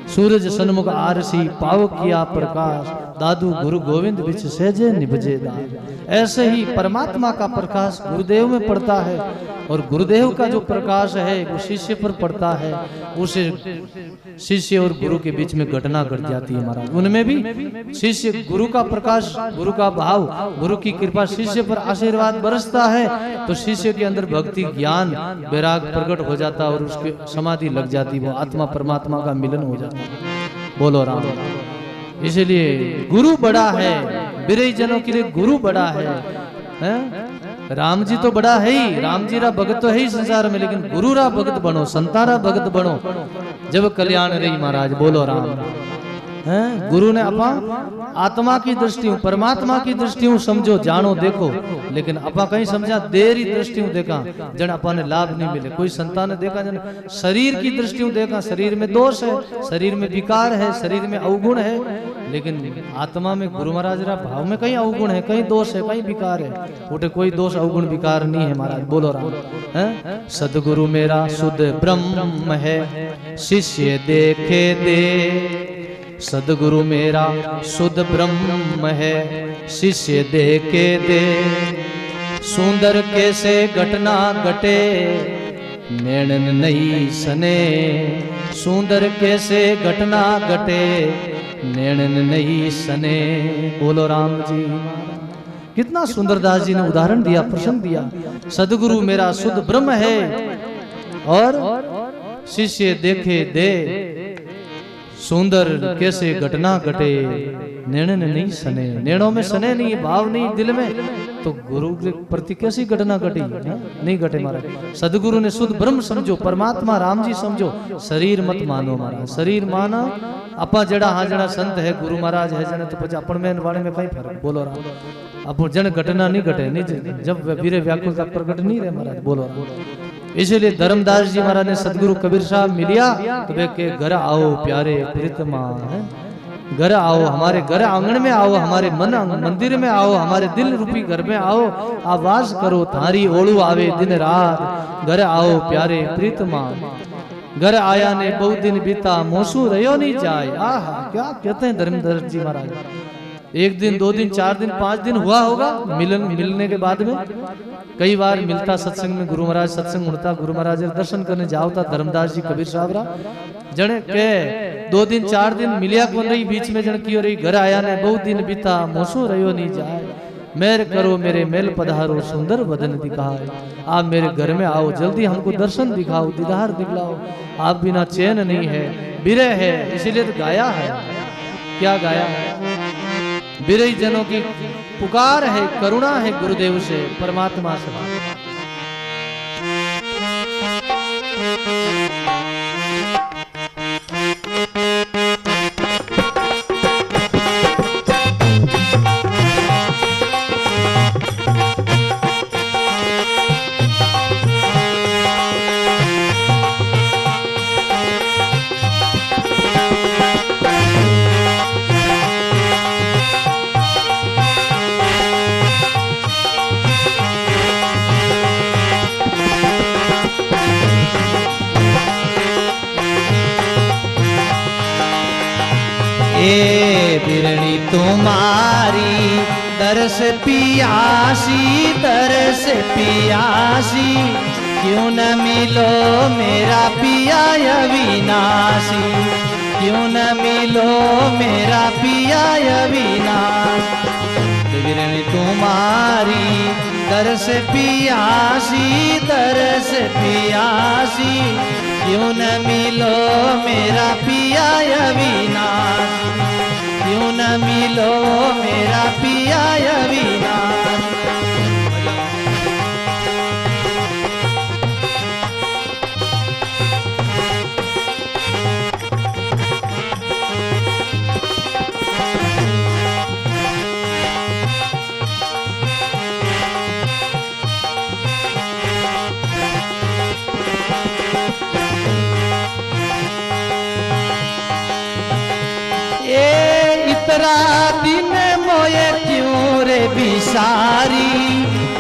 सूरज सन्मुख आरसी पाव किया प्रकाश, दादू गुरु गोविंद बिच सहजे निभजे दास। ऐसे ही परमात्मा का प्रकाश गुरुदेव में पड़ता है और गुरुदेव का जो प्रकाश है वो शिष्य पर पड़ता है, उसे शिष्य और गुरु के बीच में घटना घट जाती है महाराज। उनमें भी शिष्य गुरु का प्रकाश, गुरु का भाव, गुरु की कृपा शिष्य पर आशीर्वाद बरसता है तो शिष्य के अंदर भक्ति ज्ञान वैराग प्रकट हो जाता और उसके समाधि लग जाती, वो आत्मा परमात्मा का मिलन हो जाता। बोलो राम। इसलिए गुरु बड़ा है, बिरई जनों के लिए गुरु बड़ा है? राम जी तो बड़ा है ही, राम जी रा भगत तो है ही संसार में, लेकिन गुरु रा भगत बनो, संतारा भगत बनो, जब कल्याण रही महाराज। बोलो राम। हैं? गुरु ने अपा आत्मा की दृष्टि परमात्मा की दृष्टि समझो, जानो, देखो, लेकिन अपा कहीं समझा देरी दृष्टि देखा जन अपा ने लाभ नहीं मिले। कोई संतान ने देखा जन शरीर की दृष्टि देखा, शरीर में दोष है, शरीर में विकार है, शरीर में अवगुण है, लेकिन आत्मा में गुरु महाराज रा भाव में कहीं अवगुण है, कहीं दोष है, कहीं विकार है। उठे कोई दोष अवगुण विकार नहीं है महाराज। बोलो राम। हैं? सदगुरु मेरा शुद्ध ब्रह्म है, शिष्य देखे दे। सदगुरु मेरा शुद्ध ब्रह्म है, शिष्य देखे दे। सुंदर कैसे घटना घटे, नैणन नहीं सने। सुंदर कैसे घटना घटे, नैणन नहीं सने। बोलो राम जी। कितना सुंदर दास जी ने उदाहरण दिया, प्रसंग दिया। सदगुरु मेरा शुद्ध ब्रह्म है और शिष्य देखे दे। सुंदर कैसे घटना घटे, नैणन नहीं सने। नैणों में सने नहीं, भाव नहीं दिल में, तो गुरु के प्रति कैसी घटना घटी? नहीं घटे महाराज। सदगुरु ने शुद्ध ब्रह्म समझो, परमात्मा राम जी समझो, शरीर मत मानो महाराज। शरीर माना अपा जड़ा हाँ जड़ा संत है, गुरु महाराज है जने, तो पचा अपन में वाले में कहीं फर्क। बोलो राम। अब जन घटना नहीं घटे, नहीं जब वीर व्याकुलता प्रकट नहीं रहे महाराज। बोलो राम। इसलिए धर्मदास जी महाराज ने सदगुरु कबीर साहब मिलिया तो वे के घर आओ प्यारे प्रीतमा, घर आओ, हमारे घर आंगन में आओ, हमारे मन मंदिर में आओ, हमारे दिल रूपी घर में आओ, आवाज करो थारी ओळू आवे दिन रात। घर आओ प्यारे प्रीतमा, घर आया ने बहुत दिन बीता, मोसू रहो नहीं जाए। आहा, क्या कहते हैं धर्मदास जी महाराज। एक दिन, दो दिन, चार दिन, 5 दिन हुआ होगा मिलने के बाद में। कई बार मिलता सत्संग में, गुरु महाराज सत्संग उड़ता, गुरु महाराज दर्शन करने जाओता धर्मदास जी कबीर साहब रा जने के 2 दिन 4 दिन मिलिया को नहीं, बीच में जन की रही घर आया ने बहुत दिन बीता, मोसो रहो नहीं जाए। मेर करो मेरे मेल पधारो, सुंदर बदन दिखाए। आप मेरे घर में आओ, जल्दी हमको दर्शन दिखाओ, दीदार दिखलाओ। आप बिना चैन नहीं है, बिरह है, इसीलिए तो गाया है। क्या गाया है? बिरही जनों की पुकार है, करुणा है गुरुदेव से, परमात्मा से। बिरणी तुम्हारी दरस पियासी, दरस पियासी, क्यों न मिलो मेरा पिया अविनाशी, क्यों न मिलो मेरा पिया अविनाशी। बिरणी तुम्हारी दरस पियासी, दरस पियासी, क्यों न मिलो मेरा पिया अविनाशी, क्यों न मिलो मेरा पिया अविनाशी। इतरा दिन मोये क्यों रे बिसारी,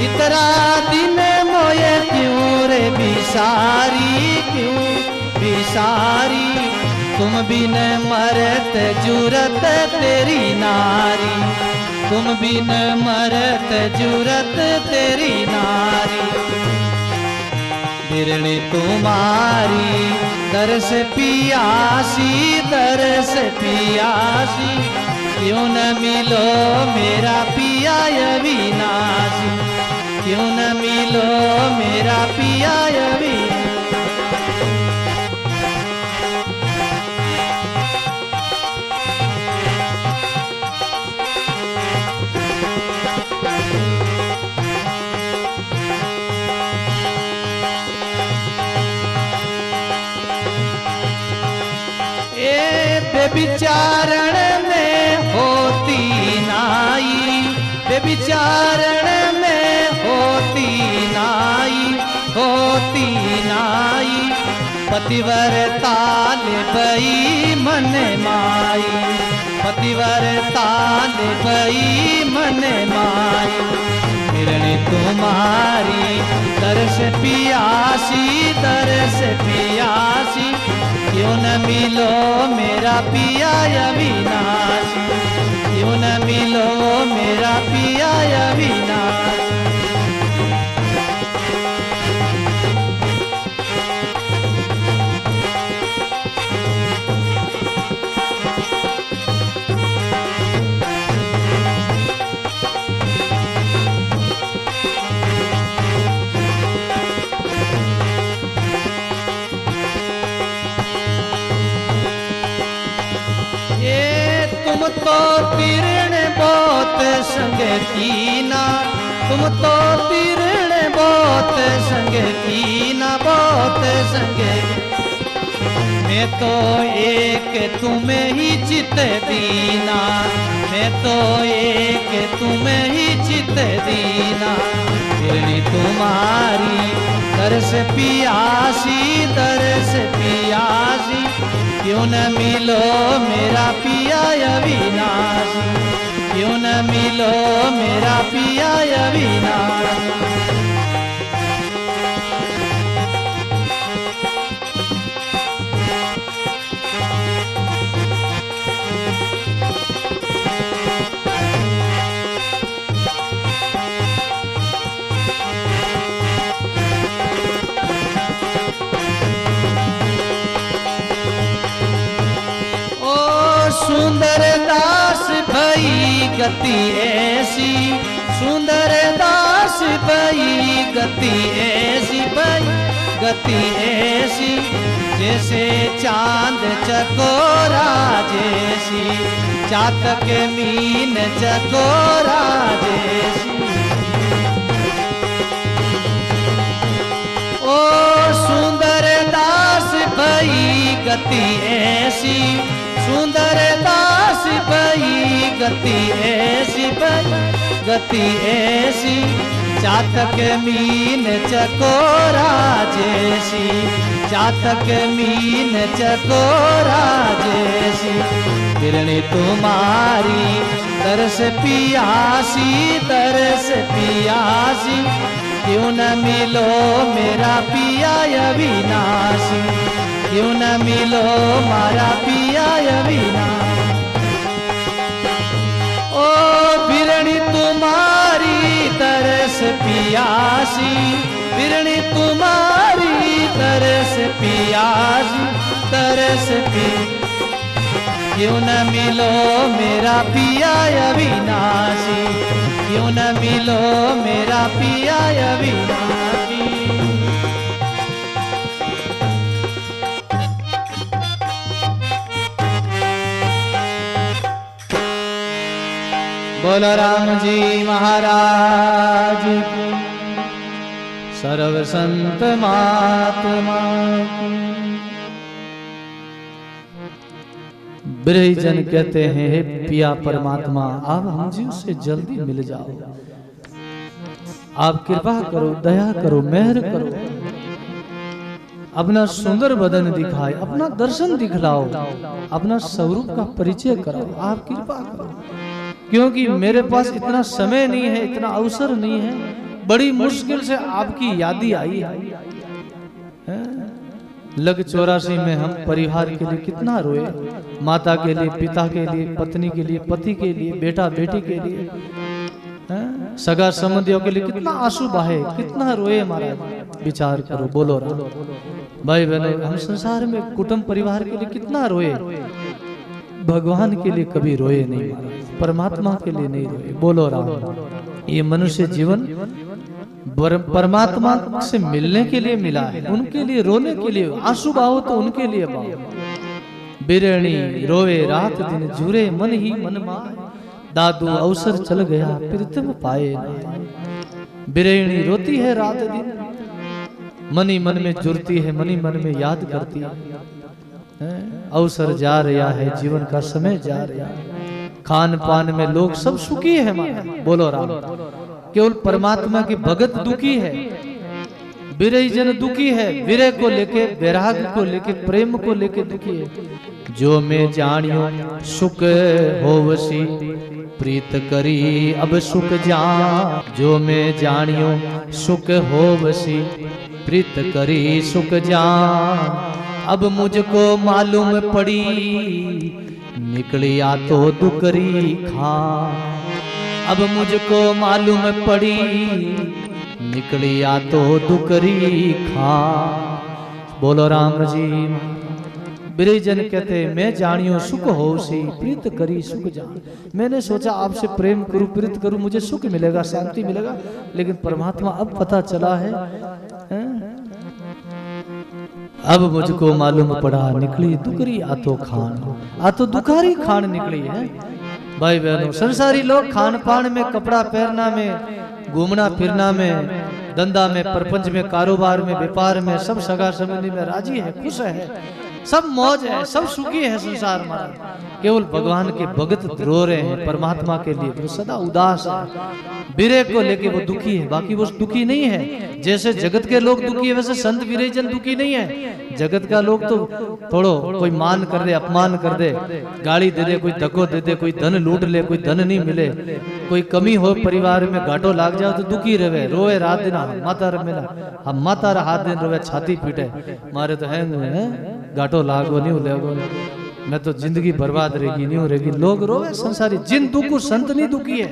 इतरा दिन मोये क्यों रे बिसारी, क्यों बिसारी, तुम बिन मरत जुरत तेरी नारी, तुम बिन मरत जुरत तेरी नारी। बिरणी तुम्हारी दरस पियासी, दरस पियासी, क्यों न मिलो मेरा पिया अविनाशी, क्यों न मिलो मेरा पिया अविनाशी। बेविचारण में होती नाई, बेविचारण में होती नाई, होती नाई, पतिव्रता ले बई मन माई, पतिव्रता ले बई मन माई। बिरणी तुम्हारी दरस पियासी, दरस पियासी, क्यों न मिलो मेरा पिया अविनाशी, क्यों न मिलो मेरा पिया अविनाशी। तुम तो तीर्ण बहुत संग कीना, तुम तो तीर्ण बहुत संग कीना, बहुत संग। मैं तो एक तुम्हें ही चित दीना, मैं तो एक तुम्हें ही चित दीना। बिरणी तुम्हारी दरस पियासी, दरस पियासी, क्यों न मिलो मेरा पिया अविनाशी, क्यों न मिलो मेरा पिया अविनाशी। सुंदर दास भई गति ऐसी, सुंदर दास भई गति ऐसी, भई गति ऐसी, जैसे चांद चकोरा जैसी, चातक मीन चकोरा जैसी। ओ सुंदर दास भई गति ऐसी, सुंदर दास भई गति ऐसी, गति ऐसी, चातक मीन चकोरा जैसी, चातक मीन चकोरा जैसी। बिरणी तुम्हारी तरस पियासी, तरस पियासी, क्यों न मिलो मेरा पिया अविनाशी, क्यों न मिलो मारा पिया अविनाशी। पियासी, बिरणी तुम्हारी तरस पियासी, तरस पी। क्यों न मिलो मेरा पिया अविनाशी, क्यों न मिलो मेरा पिया अविनाशी। बोलो राम जी महाराज की, सर्व संत महात्मा की। ब्रह्मजन कहते हैं, हे पिया परमात्मा, आप मुझे से जल्दी मिल जाओ, आप कृपा करो, दया करो, मेहर करो, अपना सुंदर बदन दिखाए, अपना दर्शन दिखलाओ, अपना स्वरूप का परिचय कराओ, आप कृपा करो। क्योंकि मेरे पास इतना समय नहीं है, इतना अवसर नहीं है, बड़ी मुश्किल से आपकी यादी आई है। लग 84 में हम परिवार के लिए कितना रोए, माता के लिए, पिता के लिए, पत्नी के लिए, पति के लिए, बेटा बेटी के लिए, सगा संबंधियों के लिए कितना आंसू बहे, कितना रोए महाराज। विचार करो, बोलो राम। भाई बहनों, हम संसार में कुटुंब परिवार के लिए कितना रोए, भगवान के लिए कभी रोए नहीं महाराज, परमात्मा के लिए नहीं रोए। बोलो राम। ये मनुष्य जीवन परमात्मा से मिलने के लिए मिला है, उनके लिए रोने के लिए, आंसू बहाओ तो उनके लिए बहाओ। बिरणी रोवे रात दिन, जुरे मन ही मन माय, दादू अवसर चल गया प्रीतम पाए ना। बिरणी रोती है रात दिन, मनी मन में जुड़ती है, मनी मन में याद करती है। अवसर जा रहा है, जीवन का समय जा रहा है, खान पान में लोग सब सुखी है हमारे। बोलो राम। केवल परमात्मा की भगत दुखी है, विरह जन दुखी है, विरह को लेके, वैराग को लेके, प्रेम को लेके दुखी है। जो मैं जानियो सुख होवसी, प्रीत करी अब सुख जान। जो मैं जानियो सुख होवसी, प्रीत करी सुख जान। अब मुझको मालूम पड़ी, निकलिया तो दुकरी खां। अब मुझको मालूम पड़ी, निकलिया तो दुकरी खां। बोलो राम जी। ब्रिजन कहते, मैं जानियो सुख होसी, प्रीत करी सुख जान। मैंने सोचा आपसे प्रेम करूं, प्रीत करूं, मुझे सुख मिलेगा, शांति मिलेगा, लेकिन परमात्मा अब पता चला है, अब मुझको मालूम पड़ा, निकली दुकरी आतो खान। आतो दुखारी खान निकली है। भाई बहनों, संसारी लोग खान पान में, कपड़ा पहनना में, घूमना फिरना में, धंधा में, परपंच में, कारोबार में, व्यापार में, सब सगा संबंधी में राजी है, खुश है, सब मौज है, सब सुखी है संसार में। केवल भगवान के भगत रो रहे हैं, परमात्मा के लिए वो सदा उदास है, विरह को लेके वो दुखी है, बाकी वो दुखी नहीं है। जैसे जगत के लोग दुखी है, वैसे संत विरहजन दुखी नहीं है। जगत का लोग तो थोड़ो कोई मान कर दे, अपमान कर दे, गाली दे दे, कोई धक्को दे दे, कोई धन लूट ले, कोई धन नहीं मिले, कोई कमी हो परिवार में, घाटो लाग जाओ तो दुखी रहे, रोए रात दिन। माता मिला, हम माता हाथ दिन रोए, छाती पीटे, मारे तो है घाटो लागो नहीं लगो, मैं तो जिंदगी बर्बाद रहेगी, नहीं रहेगी। लोग रोवे संसारी, जिन दुखु संत नहीं दुखी है,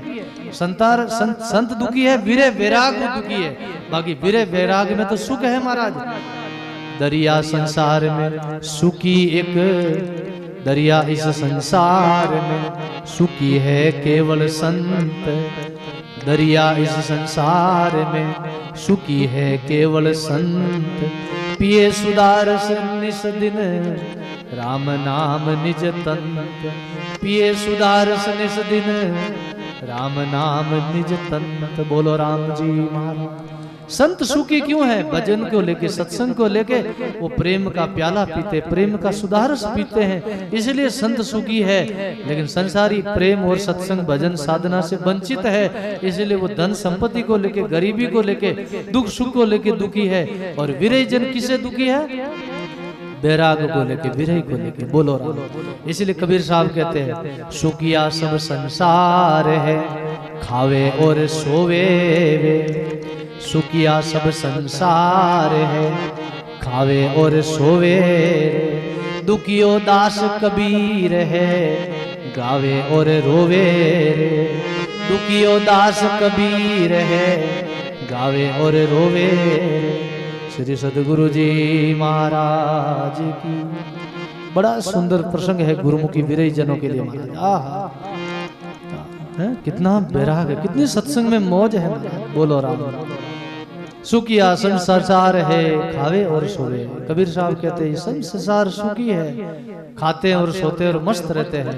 संत दुखी है, विरह वैराग दुखी है, बाकी विरह वैराग में तो सुख है महाराज। दरिया संसार में सुखी एक, दरिया इस संसार में सुखी है केवल संत। दरिया इस संसार में सुखी है केवल संत। पिए सुदारस निस दिन, राम नाम निज तंत। पिए सुदारस निस दिन, राम नाम निज तंत। बोलो राम जी महाराज। संत सुखी क्यों है? भजन को लेके, सत्संग को लेके वो प्रेम का प्याला पीते, प्रेम का सुधारस पीते हैं, इसलिए संत सुखी है। लेकिन संसारी प्रेम और सत्संग भजन साधना से वंचित है, इसलिए वो धन संपत्ति को लेके, गरीबी को लेके, दुख सुख को लेके दुखी है। और विरह जन किसे दुखी है? बैराग को लेके, विरह को लेके। बोलो राम। इसलिए कबीर साहब कहते हैं, सुखिया सब संसार है, खावे और सोवे वे। सुखिया सब संसार है, खावे और सोवे। दुखियो दास कबीर है, गावे और रोवे। दुखियो दास कबीर है, गावे और रोवे। श्री सदगुरु जी महाराज की। बड़ा सुंदर प्रसंग है गुरुमुखी विरही जनों के लिए महाराज। आहा, कितना बैराग है, कितनी सत्संग में मौज है। बोलो राम। सुखी आसन संसार है, खावे और सोवे। कबीर साहब कहते हैं सब संसार सुखी है, खाते और सोते और मस्त रहते हैं,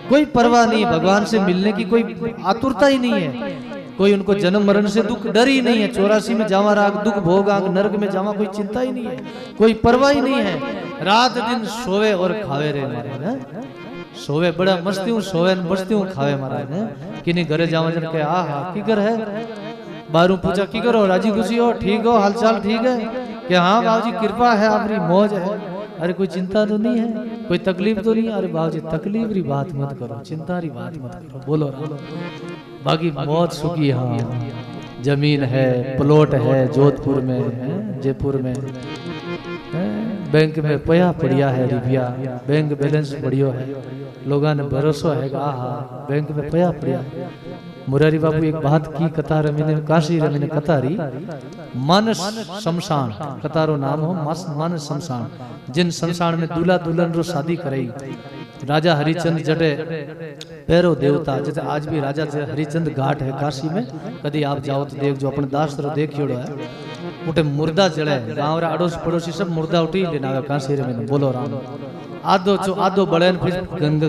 कोई परवाह नहीं, भगवान से मिलने की कोई आतुरता ही नहीं है, कोई उनको जन्म मरण से दुख डर ही नहीं है। 84 में जावा राग दुख भोगांग, नरक में जावा कोई चिंता ही नहीं है, कोई परवाह ही नहीं है। रात दिन सोवे और खावे रहे महाराज। सोवे बड़ा मस्ती हूँ, सोवे मस्ती हूँ, खावे महाराज। किन्हीं घरे जावा जन के आहा की घर है, बारू पूछा की करो, राजी खुशी हो, ठीक हो, हालचाल ठीक है कि हाँ बाबूजी कृपा है, आपकी मौज है। अरे कोई चिंता तो नहीं है, कोई तकलीफ तो नहीं। अरे बाबूजी तकलीफ री बात मत करो, चिंता री बात मत करो। बोलो बाकी मौत सुखी। हाँ जमीन है, प्लॉट है जोधपुर में, जयपुर में, बैंक में पया पड़िया है रुपया, बैंक बैलेंस बढ़ियो है, लोगों ने भरोसा है हाँ बैंक में पया पड़िया। मुरारी बाबू एक बात की कथा रमीने काशी रमीने कतारी मानस शमशान कतारो नाम हो मानस शमशान, जिन शमशान में दूल्हा दुल्हन रो शादी कराई राजा हरिचंद जटे पैरो देवता। जैसे आज भी राजा हरिचंद घाट है काशी में, कभी आप जाओ तो देख जो अपन दास रो देखियोड़ो है, उठे मुर्दा जड़े गाँव रा अड़ोस पड़ोसी सब मुर्दा उठी लेना आवे काशी रमीने। बोलो राम। आधो बड़े फिर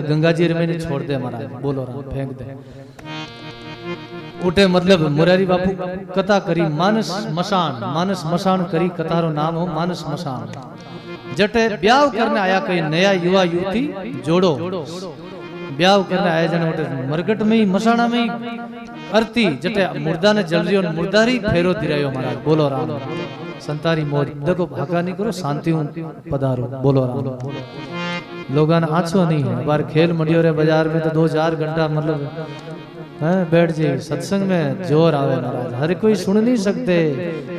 गंगा जी रमीने छोड़ दे महाराज। बोलो राम, फेंक दे उठे। मतलब मुरारी बापू कथा करी मानस मशान करी, कथारो नाम हो मानस मशान। जटे ब्याह करने आया कोई नया युवा युवती जोड़ो, ब्याह करने आया जने उठे मरगट में ही मसाना में ही अरती जटे मुर्दा ने जल रही और मुर्दारी फेरो दिरायो महाराज। बोलो राम। संतारी मौज देखो, भागा नहीं करो, शांति पधारो। बोलो राम। लोगों ने आंसू नहीं है, बार खेल मडियो रे बाजार में तो 2-4 घंटा मतलब बैठ जाइए सत्संग में जोर आवे महाराज। हर कोई सुन नहीं सकते,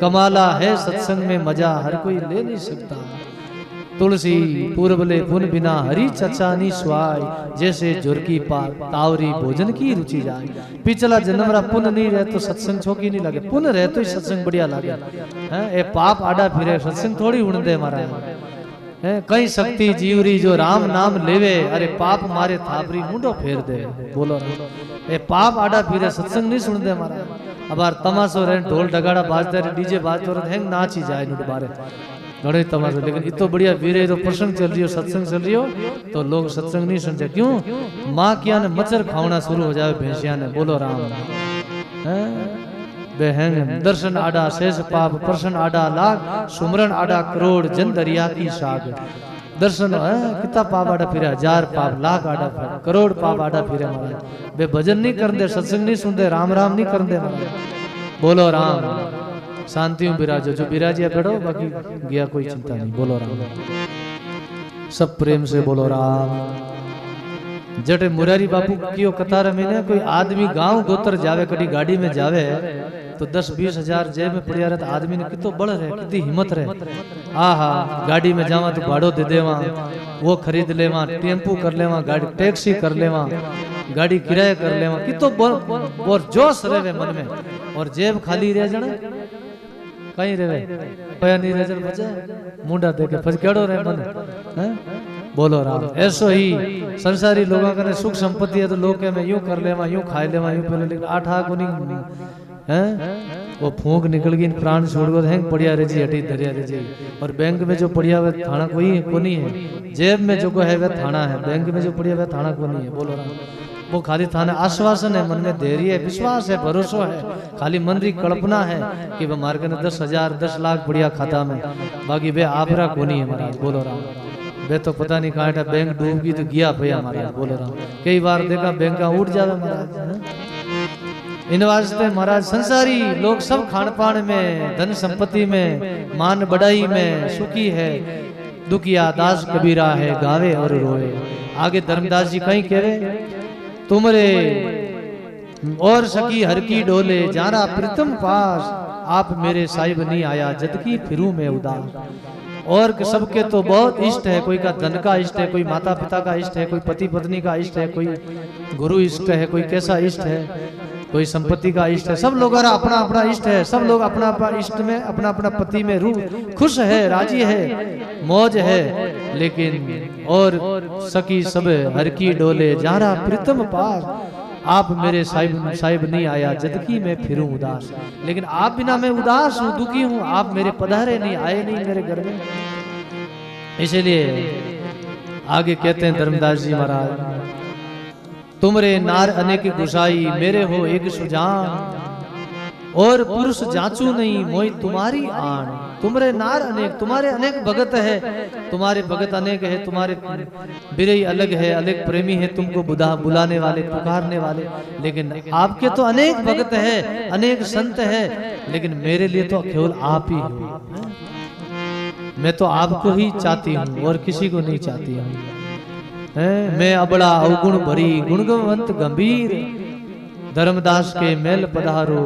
कमाला है सत्संग में मजा, हर कोई ले नहीं सकता। तुलसी पूर्वले पुन बिना हरी चचानी स्वाय, जैसे झुरकी पार तावरी भोजन की रुचि जाए। पिछला जन्म रा पुन नहीं रहे तो सत्संग छोकी नहीं लगे, पुन रहे तो सत्संग बढ़िया लगे। ए पाप आडा फिरे सत्संग थोड़ी उड़ दे महाराज। कई शक्ति जीवरी जो राम नाम लेवे, अरे पाप मारे थापरी मुंडो फेर दे। बोलो ए पाप आडा फिरे सत्संग नहीं सुन दे महाराज। अब तमाशो रहे ढोल डगाड़ा बाजते रहे, डीजे बाजते रहे, हैंग नाच ही जाए नुट बारे घड़े तमाशो। लेकिन इतो बढ़िया वीरे तो प्रसंग चल रही हो, सत्संग चल रही हो तो लोग सत्संग नहीं समझे। क्यों? माँ किया ने मच्छर खावना शुरू हो जाए भैंसिया ने। बोलो राम। बेहंग दर्शन आडा शेष पाप, प्रशन आडा लाख, सुमरन आडा करोड़, जन दरिया की साग। दर्शन कितना पाप आडा फिरे, 1000 पाप, लाख आडा फिरे, करोड़ पाप आडा फिरे महाराज। बे भजन नहीं करते, सत्संग नहीं सुनते, राम राम नहीं करते महाराज। बोलो राम। शांति बिराजो, जो बिराजिया बैठो, बाकी गया कोई चिंता नहीं। बोलो राम। सब प्रेम से बोलो राम। जटे मुरारी बापू की कथा रमीने कोई आदमी गांव गोतर जावे, कभी गाड़ी में जावे तो 10-20 हजार जेब में पड़िया रहे, आदमी ने कितो बल रहे, कितनी हिम्मत रहे। आहा गाड़ी में जावा तो भाड़ो दे देवा, वो खरीद लेवा, टेम्पू कर लेवा, गाड़ी टैक्सी कर लेवा, गाड़ी किराया कर लेवा, कितो और जोश रहे मन में। और जेब खाली रह जाना कहीं रहे पया नहीं रह बचे मुंडा देखे फिर केड़ो रहे मन। बोलो राम। ऐसो ही संसारी लोगों का सुख संपत्ति है तो लोग के मैं यूं कर लेवा, यूं खाई लेवा, यूं पहले, लेकिन 8 गुनी वो फूंक निकल गई, प्राण छोड़ गो हैंग पड़िया रह जी, हटी दरिया रह जी। और बैंक में जो पड़िया वह थाना कोई को नहीं है, जेब में जो है वह थाना है, बैंक में जो पड़िया वह थाना को नहीं है। बोलो राम। वो खाली थाने आश्वासन है, मन में धैर्य है, विश्वास है, भरोसा है, खाली मन री कल्पना है कि वह मार्ग ने 10,000 10 लाख बढ़िया खाता में, बाकी वे आपरा को नहीं है महाराज। बोलो राम। वे तो पता नहीं कहा बैंक डूब गई तो गया भैया महाराज। बोलो राम। कई बार देखा बैंक उठ जावे महाराज। इन वास्ते महाराज संसारी लोग सब खान पान में, धन संपत्ति में, मान बढ़ाई में सुखी है। दुखिया दास कबीरा है, गावे और रोए। आगे धर्मदास जी कहीं कह रहे, तुमरे और सकी हर की डोले, जाना प्रीतम पास, आप मेरे साहिब नहीं आया, जद की फिरूं मैं उदास। और सबके तो बहुत इष्ट है, कोई का धन का इष्ट है, कोई माता पिता का इष्ट है, कोई पति पत्नी का इष्ट है, कोई गुरु इष्ट है, कोई कैसा इष्ट है। कोई संपत्ति का इष्ट है, सब लोगों का अपना अपना इष्ट है, सब लोग अपना अपना इष्ट में अपना अपना पति में रूह खुश है, राजी है, मौज है। लेकिन और सखी सब हर की डोले जारा प्रीतम पार, आप मेरे साहिब नहीं आया जदकि मैं फिरूं उदास। लेकिन आप बिना मैं उदास हूँ, दुखी हूँ, आप मेरे पधारे नहीं, आए नहीं मेरे घर में। इसलिए आगे कहते हैं धर्मदास जी महाराज, तुमरे नार अनेक गुसाई मेरे हो एक सुजान, और पुरुष जांचू नहीं मोई तुम्हारी आन। तुमरे नार अनेक, तुम्हारे अनेक भगत है, तुम्हारे भगत अनेक है, तुम्हारे बिरई अलग है, अलग प्रेमी है, तुमको बुलाने वाले, पुकारने वाले। लेकिन आपके तो अनेक भगत है, अनेक संत है, लेकिन मेरे लिए तो केवल आप ही हो। मैं तो आपको ही चाहती हूँ और किसी को नहीं चाहती हूँ। मैं अबड़ा अवगुण भरी गुणगवंत गंभीर, धर्मदास के मेल पधारो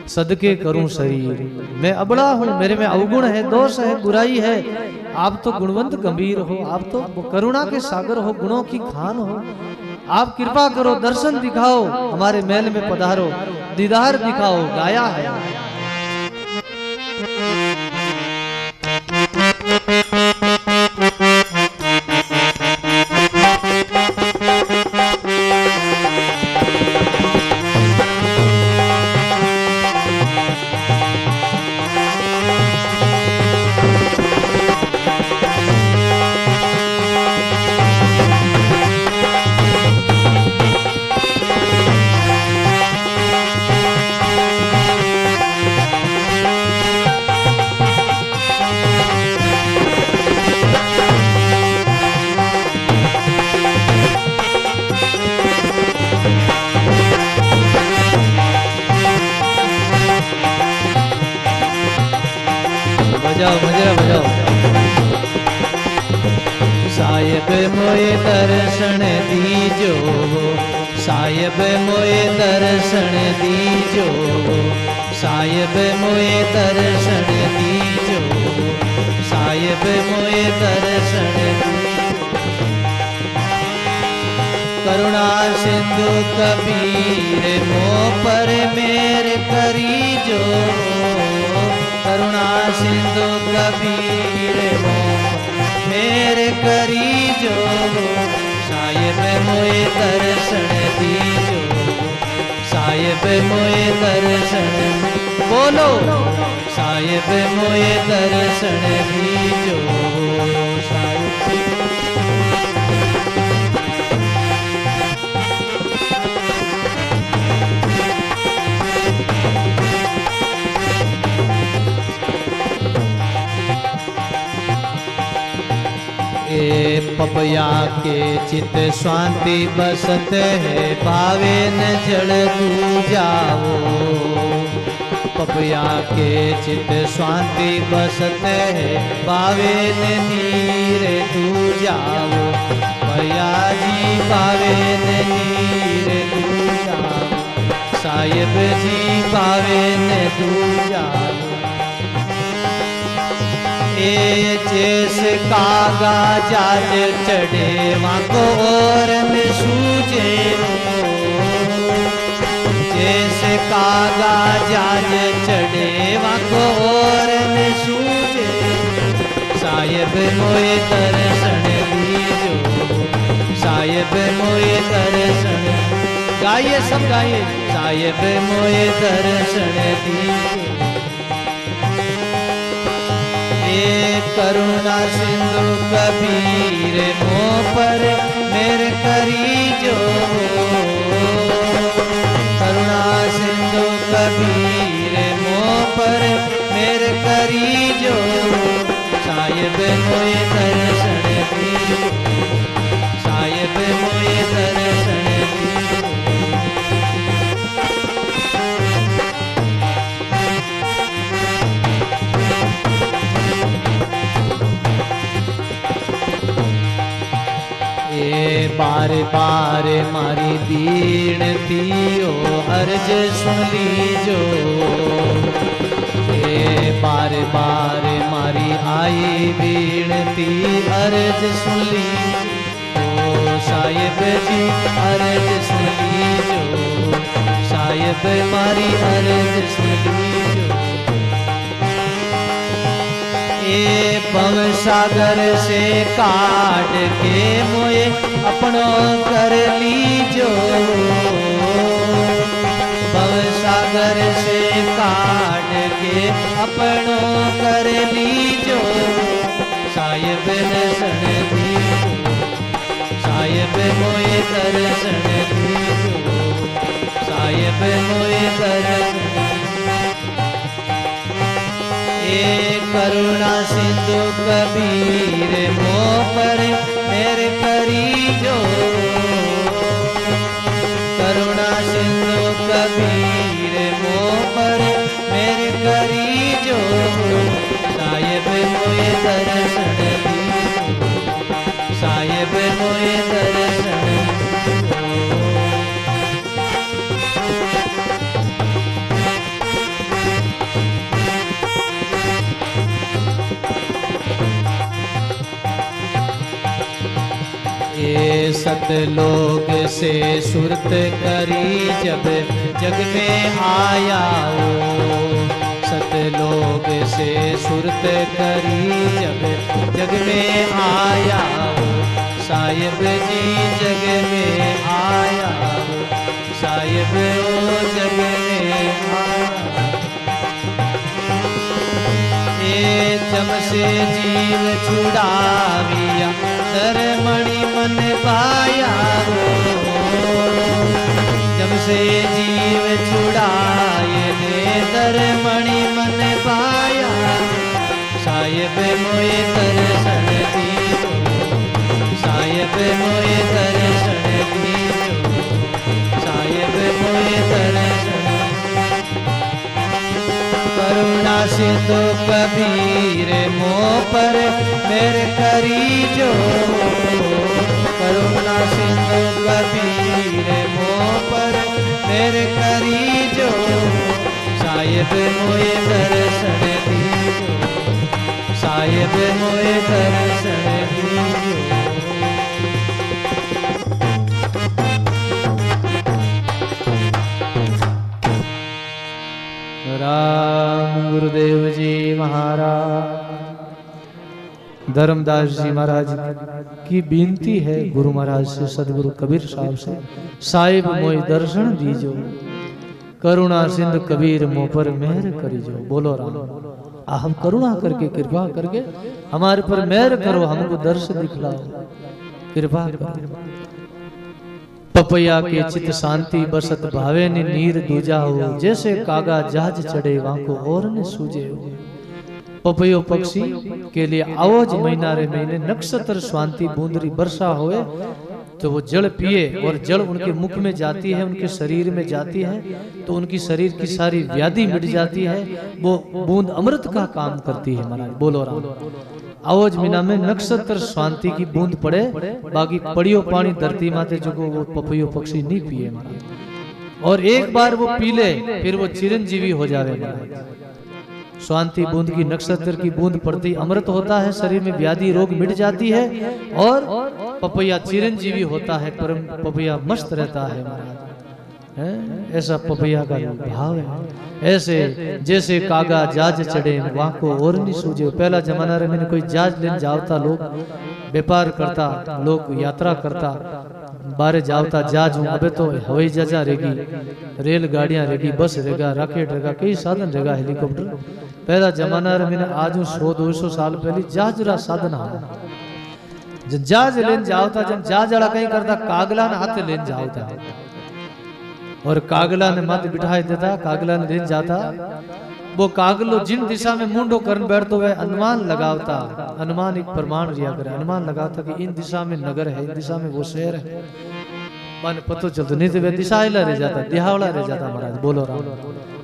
सदके करूं शरीर। मैं अबड़ा हूँ, मेरे में अवगुण है, दोष है, बुराई है। आप तो गुणवंत गंभीर हो, आप तो करुणा के सागर हो, गुणों की खान हो। आप कृपा करो, दर्शन दिखाओ, हमारे मेल में पधारो, दीदार दिखाओ। गाया है मजरा बजाओ। साहिब मोए दर्शन दीजो, साहिब मोए दर्शन दीजो, साहिब मोए दर्शन दीजो, साहिब मोए दर्शन दीजो। करुणा सिंधु कबीर मोह पर मेर करीजो, करुणा सिंधु कबीर मोह मेरे करीजो। साहिब मोए दर्शन दीजो, साहिब मोए दर्शन, बोलो साहिब मोए दर्शन दीजो। पपया के चित शांति बसत है, भावे न जड़ तू जाओ। पपया के चित शांति बसत है, भावे न नीर तू जाओ। भैया जी भावे न नीर तू जाओ, साहिब जी भावे न तू जाओ। जैसे कागा जाज चढ़े वाको और में सूझे, जैसे कागा जाज चढ़े वाको और में सूझे। साहिब मोए दर्शन दीजो, साहिब मोए दर्शन, गाइए सब गाइए। साहिब मोए दर्शन दीजो। करुणा सिंधु कबीर मोह पर मेरे करीजो, करुणा सिंधु कबीर मोह पर मेरे करीजो। साहिब मोए दर्शन दीजो, साहिब मोए दर्शन दीजो। बार बार मारी बीनती ओ अर्ज सुन लीजो। बार बार मारी आई बीनती अर्ज सुन लीजो। साहिब जी अर्ज सुन लीजो, साहिब मारी अर्ज सुन लीजो। ए भव सागर से काट के मोए अपनो कर लीजो, भव सागर से काट के अपनो कर लीजो। साहिब दर्शन दीजो, साहिब मोए दर्शन दीजो, साहिब मोए दर्शन। ए करुणा सिंधु कबीर मोह पर मेरे करी जो, करुणा सिंधु कबीर मोह पर मेरे करी जो। साहिब मोए दर्शन दीजो, साहिब मोए दर्शन दीजो। ये सतलोक से सुरत करी जब जग में आया हो, सतलोक से सुरत करी जब जग में आया हो। साहिब जी जग में आया हो, साहिब ओ जग में आया। ए जब से जीव छुड़ाविया धर्मणि मन पाया हो, जब से जीव छुड़ाए ने धर्मणि मन पाया। साहिब मोए दर्शन दीजो, साहिब मोए दर्शन दीजो, साहिब मोए दर्शन। करुणा सिंधु कबीर मोह पर मेरे करी जो, करुणा सिंधु कबीर मोह पर मेरे करी जो। साहिब मोए दर्शन दीजो, साहिब मोए दर्शन दीजो। राम गुरुदेव जी महाराज, धर्मदास जी महाराज की विनती है गुरु महाराज से, सदगुरु कबीर साहब से, साहिब मोए दर्शन दीजो, करुणा सिंधु कबीर मोह पर मेहर करीजो। बोलो राम। हम करुणा करके कृपा करके हमारे पर मेहर करो, हमको दर्शन दिखलाओ, कृपा करो। पपैया के चित शांति बसत भावे ने नीर दूजा हो, जैसे कागा जहाज चढ़े वाको और ने सूझे हो। पपैयो पक्षी के लिए आवज महीना रे महीने नक्षत्र शांति बूंदरी वर्षा होए तो वो जल पिए, और जल उनके मुख में जाती है, उनके शरीर में जाती है तो उनकी शरीर की सारी व्याधि मिट जाती है। वो बूंद अमृत का काम करती है महाराज। बोलो राम। आवज मीना में नक्षत्र शांति की बूंद पड़े, बाकी पड़ियो पानी धरती माते जो को वो पपैयो पक्षी नहीं पिए महाराज। और एक बार वो पी ले फिर वो चिरंजीवी हो जावे महाराज। शांति बूंद की नक्षत्र की बूंद पड़ती अमृत होता है, शरीर में व्याधि रोग मिट जाती है, और पपैया चिरंजीवी होता है, परम पपैया मस्त रहता है महाराज। ऐसा पपैया का भाव है। ऐसे जैसे कागा जाज चढ़े वाको और नहीं सूझे। पहला जमाना रे मैंने कोई जाज लेन जावता, लोग व्यापार करता, लोग यात्रा करता, बारे जावता जहाज हूँ। अबे तो हवाई जहाज रहेगी, रेलगाड़ियां रहेगी, बस रहेगा, रॉकेट रहेगा, कई साधन रहेगा, हेलीकॉप्टर। पहला जमाना रे मैंने आज 100-200 साल पहले जहाज रा साधन आ जहाज लेन जावता। जब जहाज वाला कहीं करता कागला ने हाथ लेन जावता, और कागला ने मत बिठाई देता, कागला ने लेन जाता। वो कागलो जिन दिशा में मुंडो करन बैठतो वह अनुमान लगावता। अनुमान एक प्रमाण रिया करे, अनुमान लगावता कि इन दिशा में नगर है, इन दिशा में वो शहर है, मन पतो चलतो। नहीं तो वह दिशा हिला रह जाता, दिहावड़ा रह जाता महाराज। बोलो राम।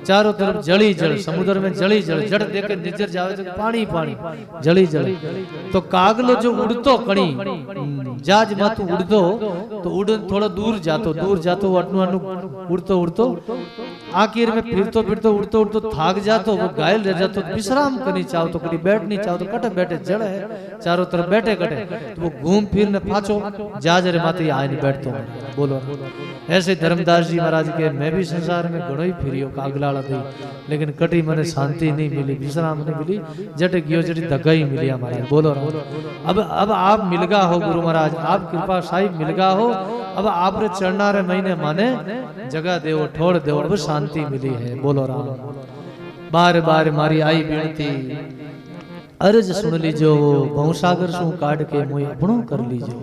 चारों तरफ जड़ी जड़, समुद्र में जड़ी जड़, जड़ देकर निजर जावे तो पानी पानी, जड़ी जड़। तो कागलो जो उड़तो कणी जहाज मातु उड़तो तो उड़ थोड़ा दूर जातो, दूर जातो अटनु अटनु उड़तो उड़तो आखिर में फिरतो फिरतो उड़तो उड़तो थाक जातो, वो घायल रह जातो, विश्राम करनी चाहो तो कभी बैठ नहीं चाहो तो कटे बैठे जड़ है चारों तरफ बैठे कटे, तो वो घूम फिर न फाचो जाजरे माते आए नहीं बैठतो। बोलो ऐसे धर्मदास जी महाराज के मैं भी संसार में घणो ही फिरियो कागलाड़ा थी, लेकिन कटी मने शांति नहीं मिली, विश्राम नहीं मिली, जट गियो जटी धक्का ही मिलिया महाराज। बोलो अब आप मिलगा हो गुरु महाराज, आप कृपा साहिब मिलगा हो, अब आप रे चढ़ना रे महीने माने जगह देव ठोड़ देव, अब शांति मिली है। बोलो राम। बार बार मारी आई बिनती अर्ज सुन लीजो, भवसागर सु काट के मुझे अपनो कर लीजो।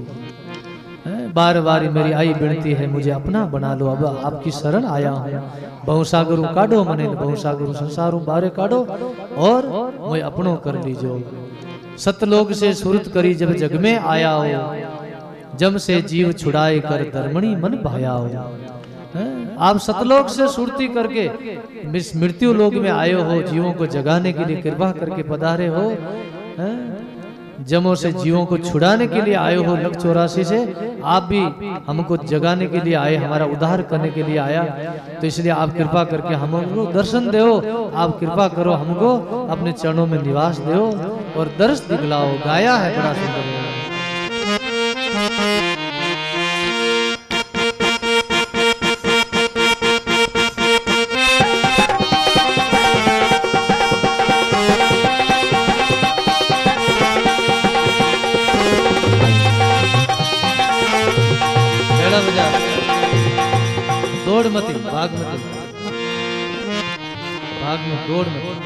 बार बार मेरी आई बिनती है मुझे अपना बना लो, अब आपकी शरण आया हूँ। भवसागर काढ़ो मने, भवसागर संसारू बारे काढ़ो और मुझे अपनो कर लीजो। सतलोक से सुरत करी जब जग में आया हो, जम से जीव छुड़ाए कर धर्मणी मन भाया हो। आप सतलोक से सुरती करके मृत्यु लोक में आए हो, जीवों को जगाने के लिए कृपा करके पधारे हो, जमों से जीवों को छुड़ाने के लिए आए हो। लख 84 से आप भी हमको जगाने के लिए आए, हमारा उद्धार करने के लिए आया, तो इसलिए आप कृपा करके हमको दर्शन दो, आप कृपा करो हमको अपने चरणों में निवास दो और दर्श दिखलाओ। गाया है बड़ा सुंदर। दौड़ मत, भाग मत, भाग में दौड़ मत।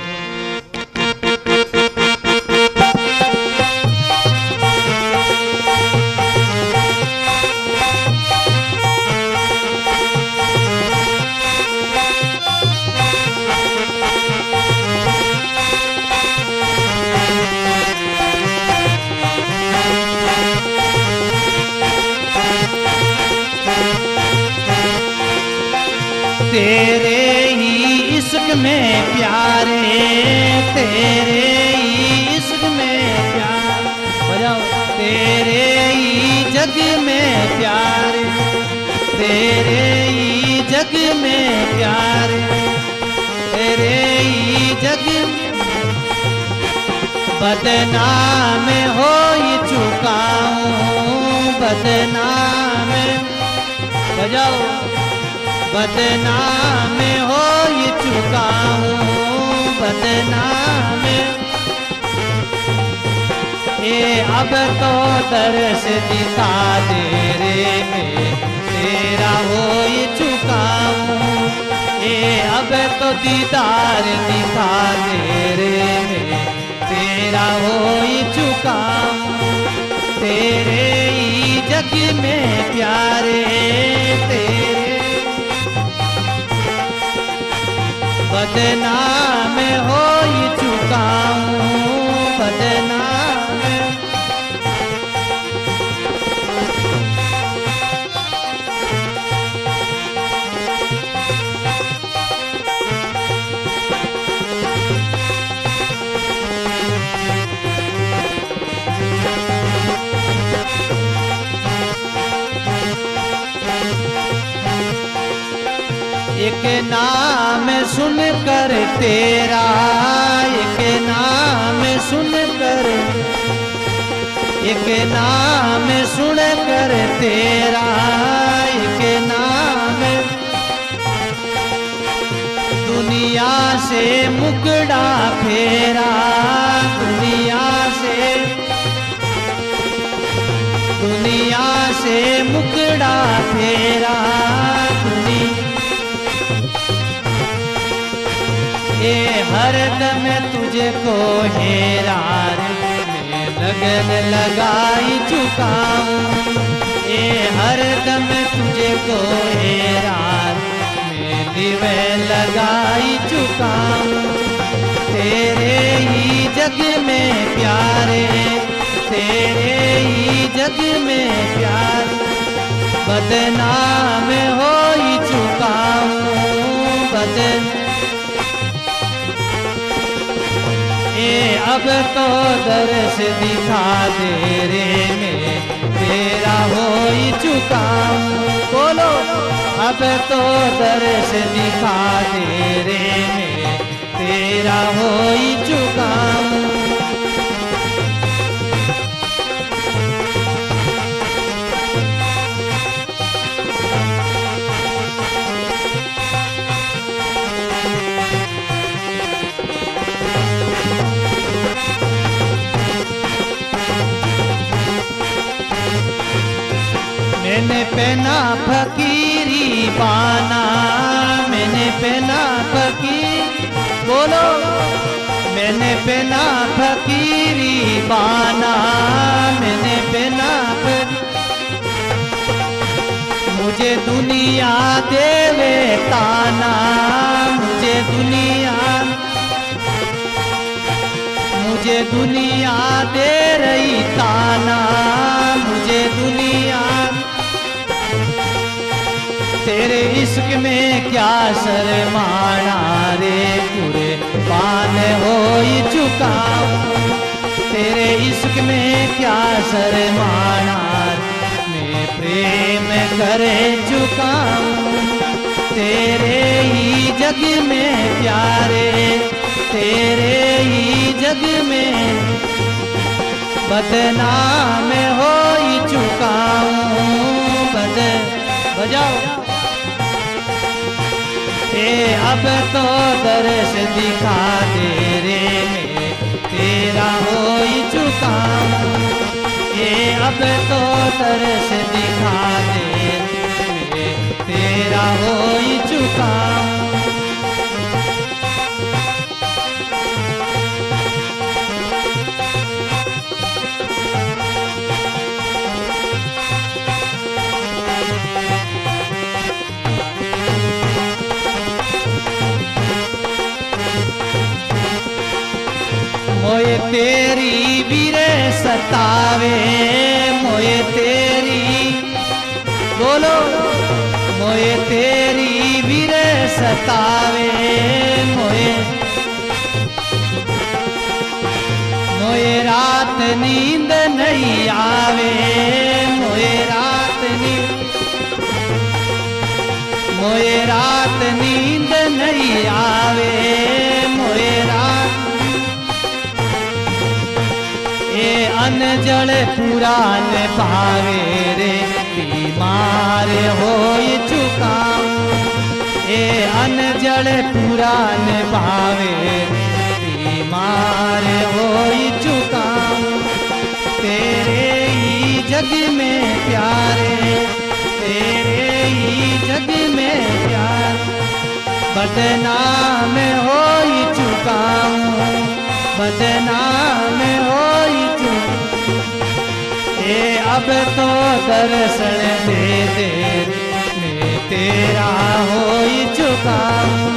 तेरे ही इश्क में प्यारे, तेरे ही इश्क में प्यार, बजाओ। तेरे ही जग में प्यारे, तेरे ही जग में प्यारे, तेरे ही जग बदनाम हो चुका हूँ, बदनाम, बजाओ। बदनाम हो चुका हूँ, बदनाम। अब तो दर्श दिखा दे रे मैं तेरा हो चुका हूँ। अब तो दीदार दिखा दे रे मैं तेरा हो चुका हूँ। तेरे ही जग में प्यारे, तेरे बदनाम हो चुका हूँ, बदनाम। एक नाम सुन कर तेरा, एक नाम सुन कर, एक नाम सुन कर तेरा, एक नाम दुनिया से मुकड़ा फेरा, दुनिया से मुकड़ा फेरा। हर दम तुझको हेरा मैं लगन लगाई चुका हूँ। हर दम तुझको हेरा मैं दिवे लगाई चुका हूँ। तेरे ही जग में प्यारे, तेरे ही जग में प्यार, बदनाम हो चुका हूँ, बदनाम। अब तो दर्श दिखा दे रे मैं तेरा हो चुका हूँ। बोलो अब तो दर्श दिखा दे रे, मैं तेरा हो चुका हूँ। मैंने पहना फकीरी बाना, मैंने पहना फकीर, बोलो मैंने पहना फकीरी बाना, मैंने पहना मुझे दुनिया देवे ताना, मुझे दुनिया दे रही ताना, मुझे दुनिया तेरे इश्क में क्या शर्माना रे, पूरे पान हो चुका हूँ। तेरे इश्क में क्या शर्माना, मैं प्रेम कर चुका हूँ। तेरे ही जग में प्यारे, तेरे ही जग में बदनाम हो चुका हूँ। बजाओ अब तो दर्श दिखा दे रे, मैं तेरा हो चुका हूँ। अब तो दर्श दिखा दे, मैं तेरा हो चुका हूँ। मोए तेरी वीरे सतावे, मोए तेरी, बोलो मोए तेरी वीरे सतावे, मोए रात नींद नहीं आवे, मोए रात नींद नहीं आवे, मोए रात अनजल पुरान भावे रे, बीमार हो चुका हूँ। अनजल पुरान भावे, बीमार हो चुका हूँ। तेरे ही जग में प्यारे, तेरे ही जग में प्यार, बदनाम हो चुका हूँ, बदनाम हो अब तो दर्शन दे दे, मैं तेरा हो चुका हूँ।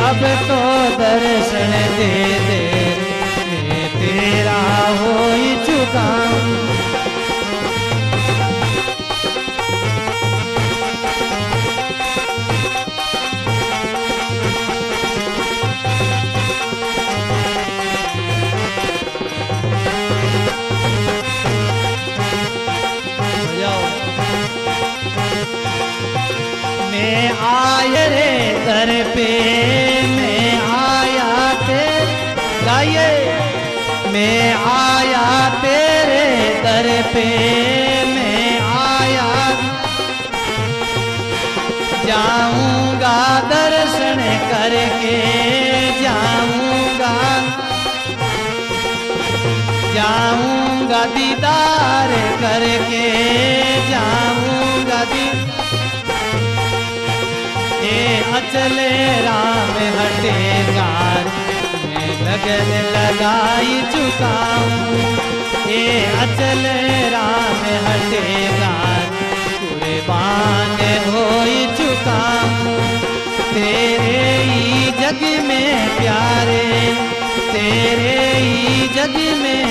अब तो दर्शन दे दे, मैं तेरा हो चुका हूँ। मैं आया रे दर पे, मैं आया तेरे गाइए, मैं आया तेरे दर पे, मैं आया जाऊंगा दर्शन करके, जाऊंगा दीदार करके, जाऊंगा अचले राम हटेगा, मैं लगन लगाई चुका हूँ। अचले राम हटेगा, कुर्बान हो चुका हूँ। तेरे ही जग में प्यारे, तेरे ही जग में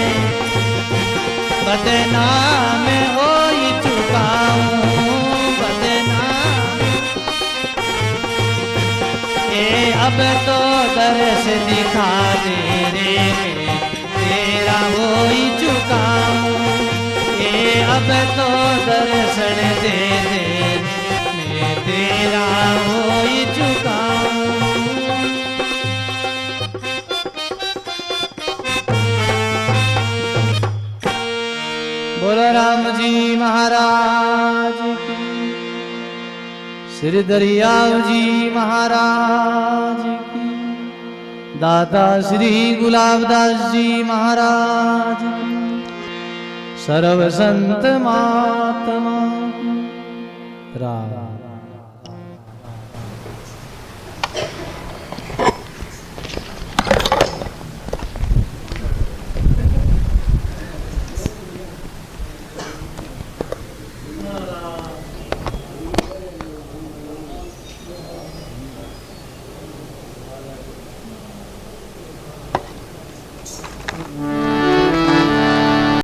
बदनाम हो चुका हूँ, बदनाम। अब तो दर्श दिखा दे रे, मैं तेरा हो चुका हूँ। अब तो दर्शन दे दे, मैं तेरा हो चुका हूँ। बोलो राम जी महाराज की, श्री दरियाव जी महाराज की, दादा श्री गुलाबदास जी महाराज की, सर्व संत महात्मा की। राम